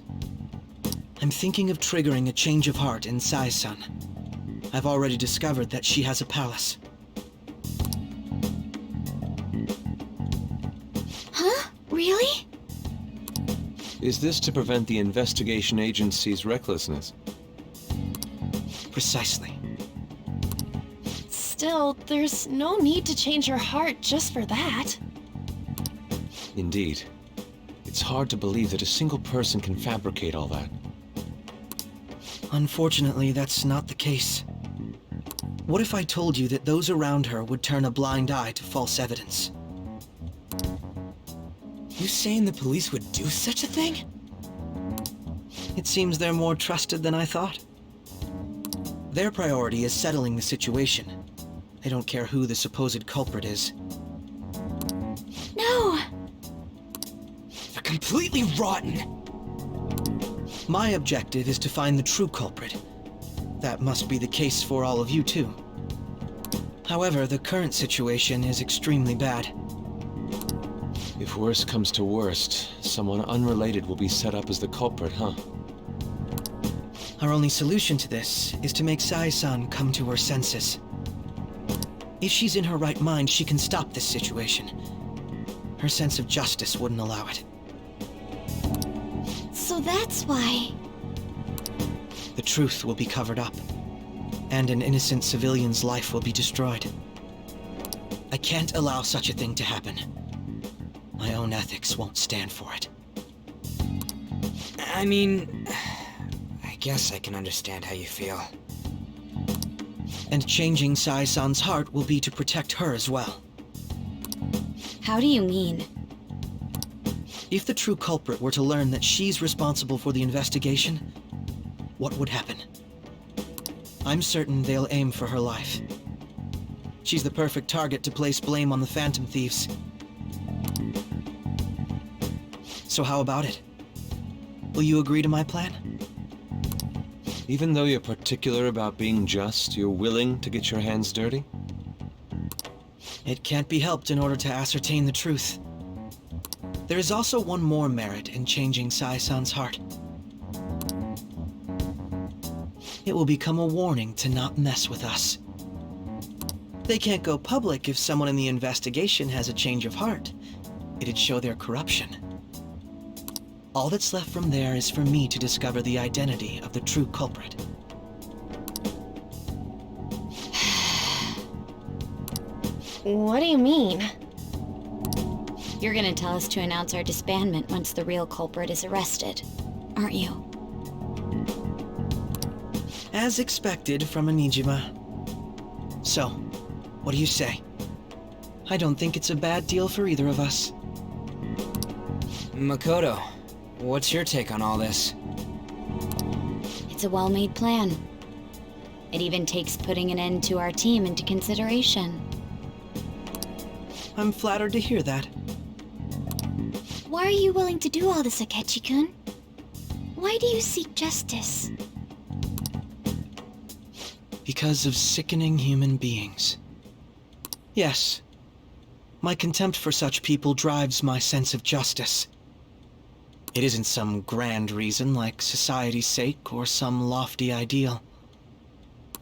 I'm thinking of triggering a change of heart in Sai-san. I've already discovered that she has a palace. Huh? Really? Is this to prevent the investigation agency's recklessness? Precisely. Still, there's no need to change her heart just for that. Indeed. It's hard to believe that a single person can fabricate all that. Unfortunately, that's not the case. What if I told you that those around her would turn a blind eye to false evidence? You saying the police would do such a thing? It seems they're more trusted than I thought. Their priority is settling the situation. They don't care who the supposed culprit is. No! They're completely rotten! My objective is to find the true culprit. That must be the case for all of you too. However, the current situation is extremely bad. If worse comes to worst, someone unrelated will be set up as the culprit, huh? Our only solution to this is to make Sai-san come to her senses. If she's in her right mind, she can stop this situation. Her sense of justice wouldn't allow it. So that's why... The truth will be covered up, and an innocent civilian's life will be destroyed. I can't allow such a thing to happen. My own ethics won't stand for it. I mean, I guess I can understand how you feel. And changing Sai-san's heart will be to protect her as well. How do you mean? If the true culprit were to learn that she's responsible for the investigation, what would happen? I'm certain they'll aim for her life. She's the perfect target to place blame on the Phantom Thieves. So how about it? Will you agree to my plan? Even though you're particular about being just, you're willing to get your hands dirty? It can't be helped in order to ascertain the truth. There is also one more merit in changing Sai-san's heart. It will become a warning to not mess with us. They can't go public if someone in the investigation has a change of heart. It'd show their corruption. All that's left from there is for me to discover the identity of the true culprit. What do you mean? You're gonna tell us to announce our disbandment once the real culprit is arrested, aren't you? As expected from a Nijima. So, what do you say? I don't think it's a bad deal for either of us. Makoto, what's your take on all this? It's a well-made plan. It even takes putting an end to our team into consideration. I'm flattered to hear that. Why are you willing to do all this, Akechi-kun? Why do you seek justice? Because of sickening human beings. Yes. My contempt for such people drives my sense of justice. It isn't some grand reason like society's sake or some lofty ideal.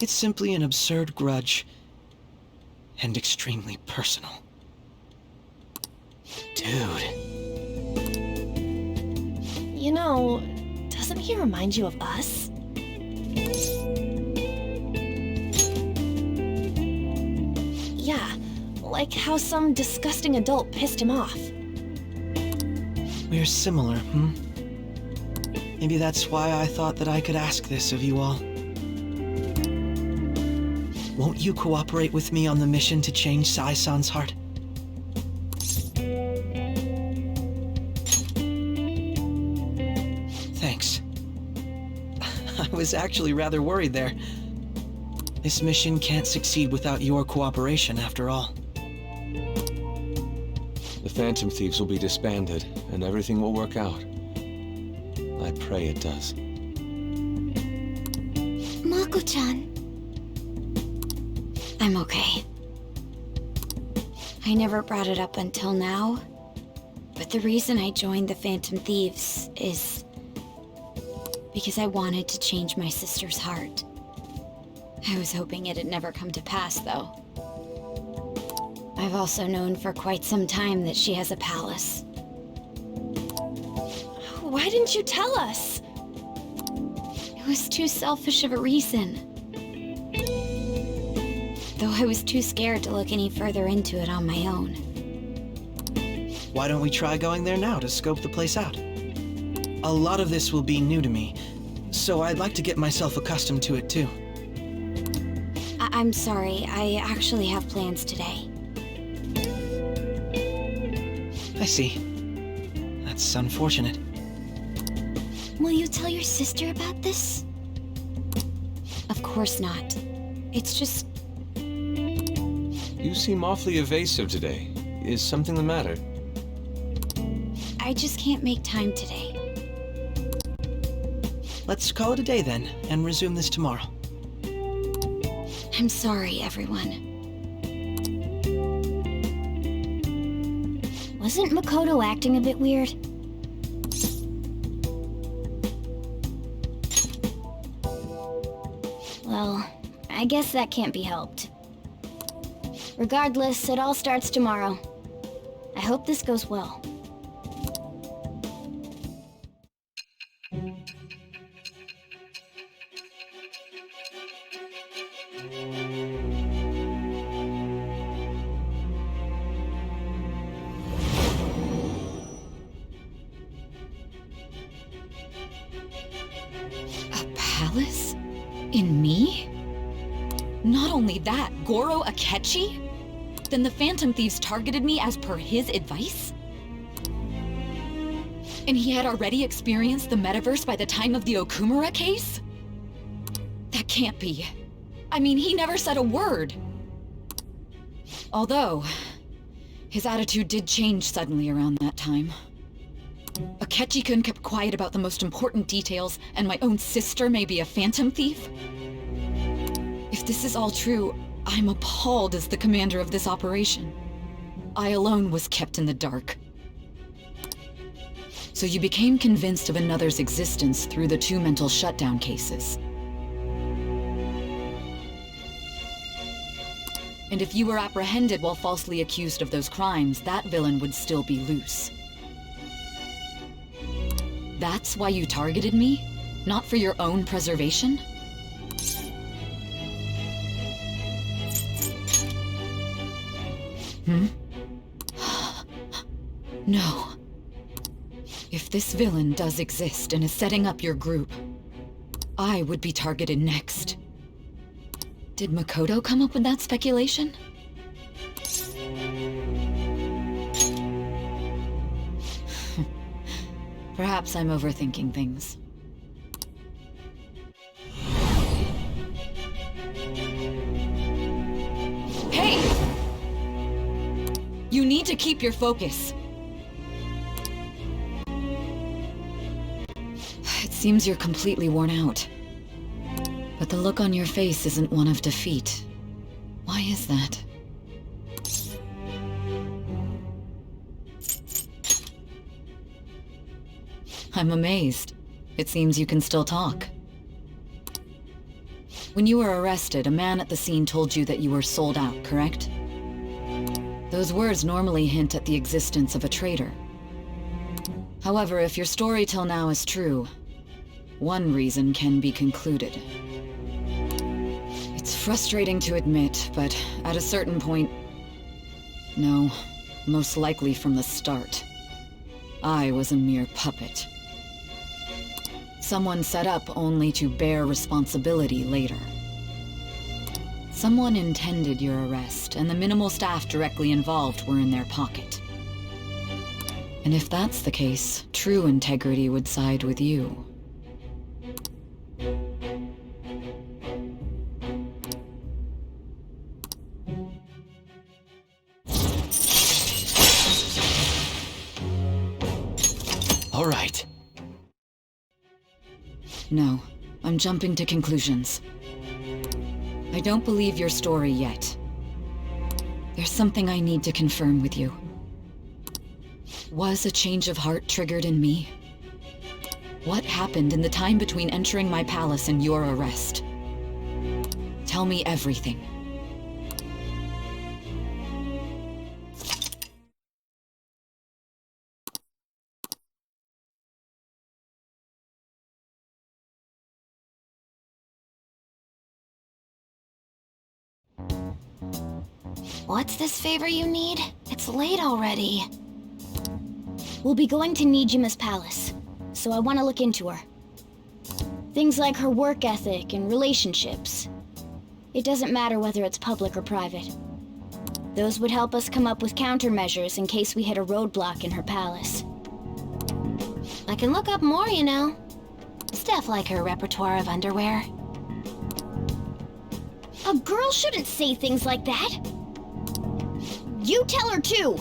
It's simply an absurd grudge and extremely personal. Dude. You know, doesn't he remind you of us? Yeah, like how some disgusting adult pissed him off. We're similar, Maybe that's why I thought that I could ask this of you all. Won't you cooperate with me on the mission to change Sai-san's heart? Thanks. I was actually rather worried there. This mission can't succeed without your cooperation, after all. The Phantom Thieves will be disbanded, and everything will work out. I pray it does. Mako-chan. I'm okay. I never brought it up until now, but the reason I joined the Phantom Thieves is because I wanted to change my sister's heart. I was hoping it'd never come to pass, though. I've also known for quite some time that she has a palace. Why didn't you tell us? It was too selfish of a reason. Though I was too scared to look any further into it on my own. Why don't we try going there now to scope the place out? A lot of this will be new to me, so I'd like to get myself accustomed to it too. I'm sorry, I actually have plans today. I see. That's unfortunate. Will you tell your sister about this? Of course not. It's just... You seem awfully evasive today. Is something the matter? I just can't make time today. Let's call it a day then, and resume this tomorrow. I'm sorry, everyone. Wasn't Makoto acting a bit weird? Well, I guess that can't be helped. Regardless, it all starts tomorrow. I hope this goes well. A palace? In me? Not only that, Goro Akechi? Then the Phantom Thieves targeted me as per his advice? And he had already experienced the metaverse by the time of the Okumura case? That can't be. I mean, he never said a word. Although, his attitude did change suddenly around that time. Akechi-kun kept quiet about the most important details, and my own sister may be a Phantom Thief? If this is all true, I'm appalled as the commander of this operation. I alone was kept in the dark. So you became convinced of another's existence through the 2 mental shutdown cases. And if you were apprehended while falsely accused of those crimes, that villain would still be loose. That's why you targeted me? Not for your own preservation? Hmm? No. If this villain does exist and is setting up your group, I would be targeted next. Did Makoto come up with that speculation? Perhaps I'm overthinking things. Hey! You need to keep your focus. It seems you're completely worn out. But the look on your face isn't one of defeat. Why is that? I'm amazed. It seems you can still talk. When you were arrested, a man at the scene told you that you were sold out, correct? Those words normally hint at the existence of a traitor. However, if your story till now is true, one reason can be concluded. It's frustrating to admit, but at a certain point... No, most likely from the start. I was a mere puppet. Someone set up only to bear responsibility later. Someone intended your arrest, and the minimal staff directly involved were in their pocket. And if that's the case, true integrity would side with you. All right. No, I'm jumping to conclusions. I don't believe your story yet. There's something I need to confirm with you. Was a change of heart triggered in me? What happened in the time between entering my palace and your arrest? Tell me everything. What's this favor you need? It's late already. We'll be going to Nijima's palace, so I want to look into her. Things like her work ethic and relationships. It doesn't matter whether it's public or private. Those would help us come up with countermeasures in case we hit a roadblock in her palace. I can look up more, you know. Stuff like her repertoire of underwear. A girl shouldn't say things like that. You tell her too!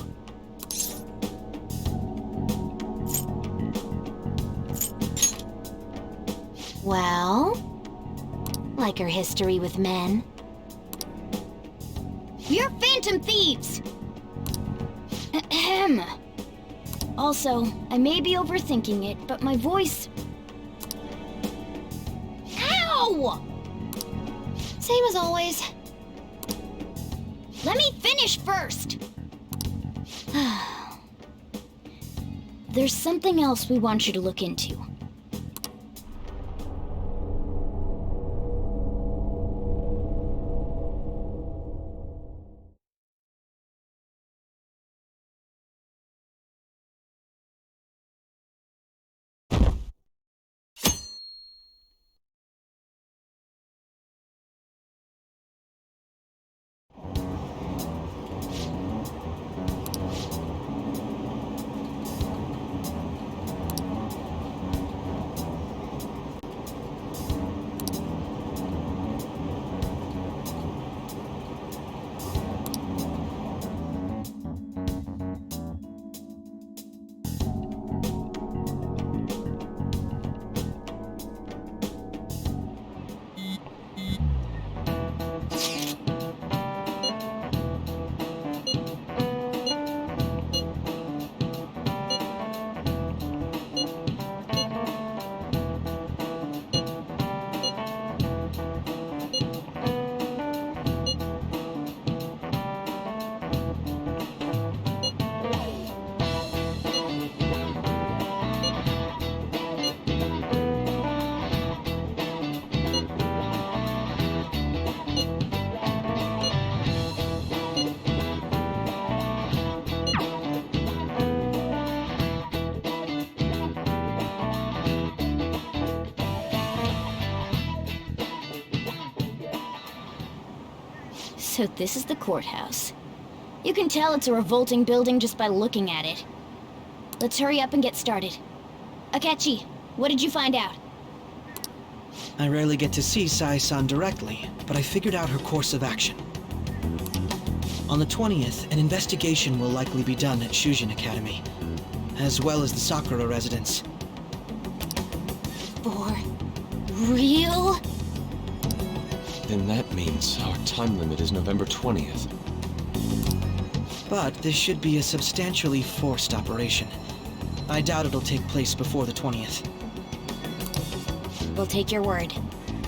Well, like her history with men. You're Phantom Thieves! Ahem. Also, I may be overthinking it, but my voice... Ow! Same as always. Let me finish first! There's something else we want you to look into. So this is the courthouse. You can tell it's a revolting building just by looking at it. Let's hurry up and get started. Akechi, what did you find out? I rarely get to see Sai-san directly, but I figured out her course of action. On the 20th, an investigation will likely be done at Shujin Academy, as well as the Sakura residence. For real? Then that means our time limit is November 20th. But this should be a substantially forced operation. I doubt it'll take place before the 20th. We'll take your word.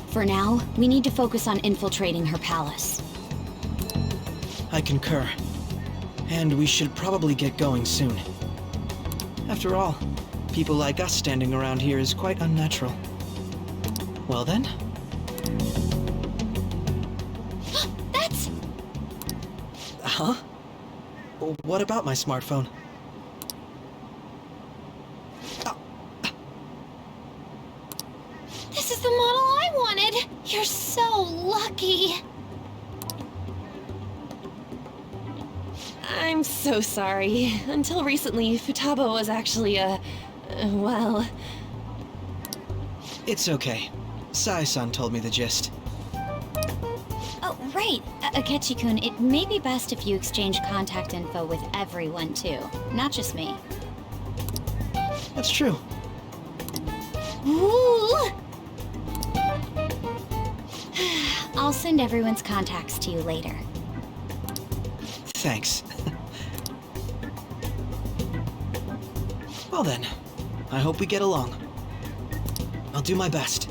For now, we need to focus on infiltrating her palace. I concur. And we should probably get going soon. After all, people like us standing around here is quite unnatural. Well then. That's... Huh? What about my smartphone? This is the model I wanted! You're so lucky! I'm so sorry. Until recently, Futaba was actually well... It's okay. Sai-san told me the gist. Oh, right. Akechi-kun, it may be best if you exchange contact info with everyone, too. Not just me. That's true. Ooh! I'll send everyone's contacts to you later. Thanks. Well then, I hope we get along. I'll do my best.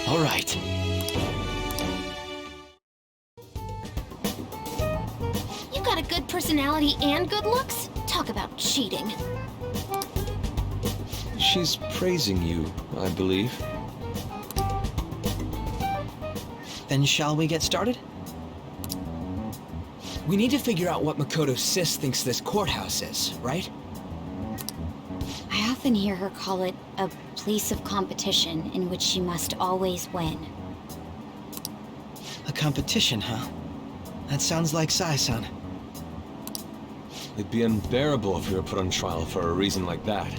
All right. You got a good personality and good looks? Talk about cheating. She's praising you, I believe. Then shall we get started? We need to figure out what Makoto Sis thinks this courthouse is, right? I often hear her call it a place of competition in which she must always win. A competition, huh? That sounds like Sai-san. It'd be unbearable if we were put on trial for a reason like that.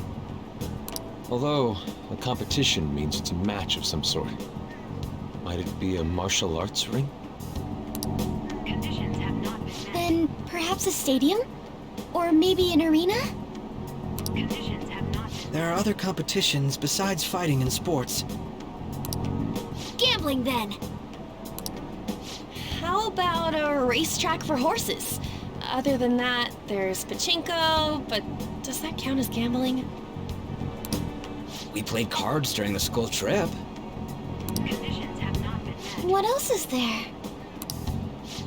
Although, a competition means it's a match of some sort. Might it be a martial arts ring? Conditions have not been met. Then perhaps a stadium? Or maybe an arena? Conditions have not been There are other competitions besides fighting and sports. Gambling, then! How about a racetrack for horses? Other than that, there's pachinko, but does that count as gambling? We played cards during the school trip. Conditions have not been met. What else is there?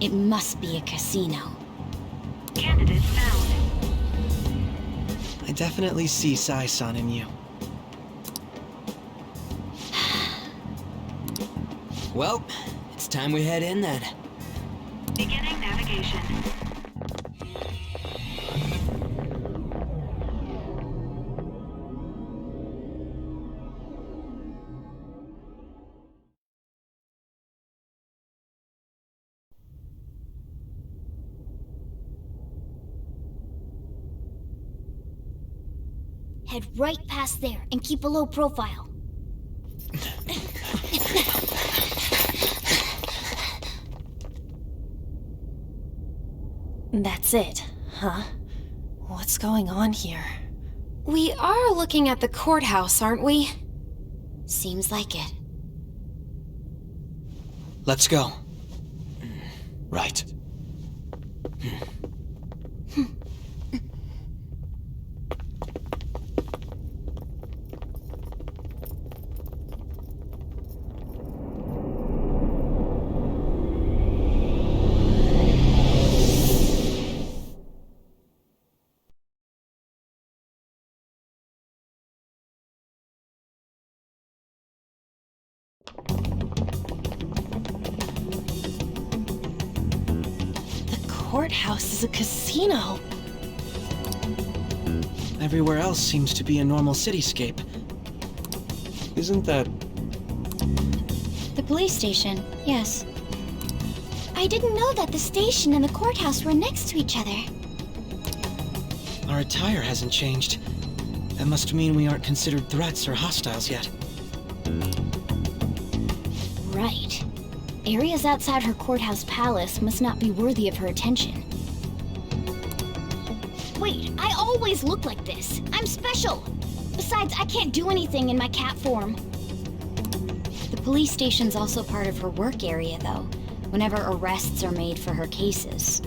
It must be a casino. Candidate found. I definitely see Sai-san in you. Well, it's time we head in then. Beginning navigation. Head right past there and keep a low profile. That's it, huh? What's going on here? We are looking at the courthouse, aren't we? Seems like it. Let's go. Right. courthouse is a casino. Everywhere else seems to be a normal cityscape. Isn't that... The police station, yes. I didn't know that the station and the courthouse were next to each other. Our attire hasn't changed. That must mean we aren't considered threats or hostiles yet. Right. Areas outside her courthouse palace must not be worthy of her attention. Wait, I always look like this. I'm special. Besides, I can't do anything in my cat form. The police station's also part of her work area, though, whenever arrests are made for her cases.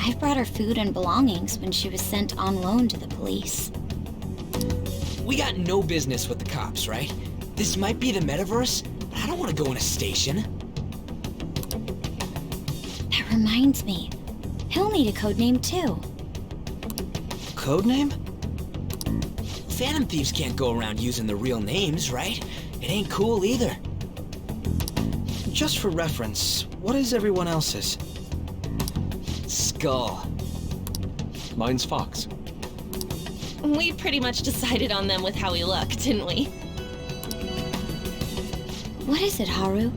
I've brought her food and belongings when she was sent on loan to the police. We got no business with the cops, right? This might be the metaverse, but I don't want to go in a station. That reminds me. He'll need a codename, too. Codename? Phantom thieves can't go around using their real names, right? It ain't cool either. Just for reference, what is everyone else's? Skull. Mine's Fox. We pretty much decided on them with how we look, didn't we? What is it, Haru?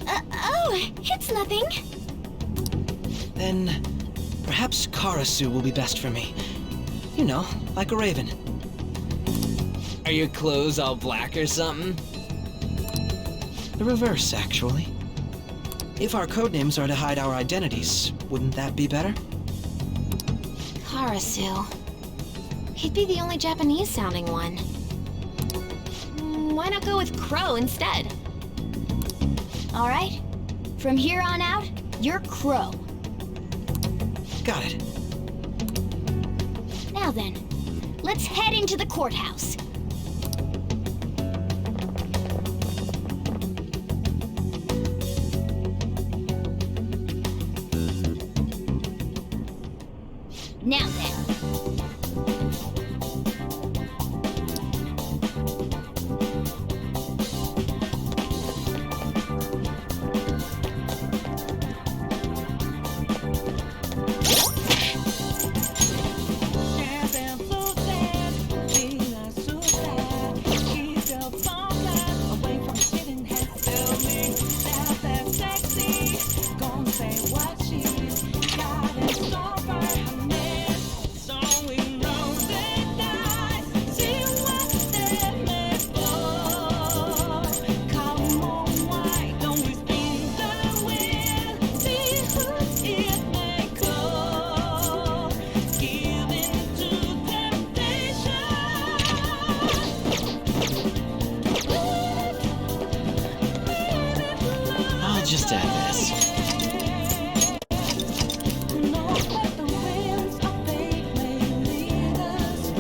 Oh, it's nothing. Then, perhaps Karasu will be best for me. You know, like a raven. Are your clothes all black or something? The reverse, actually. If our codenames are to hide our identities, wouldn't that be better? Karasu. He'd be the only Japanese-sounding one. Why not go with Crow instead? All right. From here on out, you're Crow. Got it. Now then, let's head into the courthouse. Now then. I'll just add this.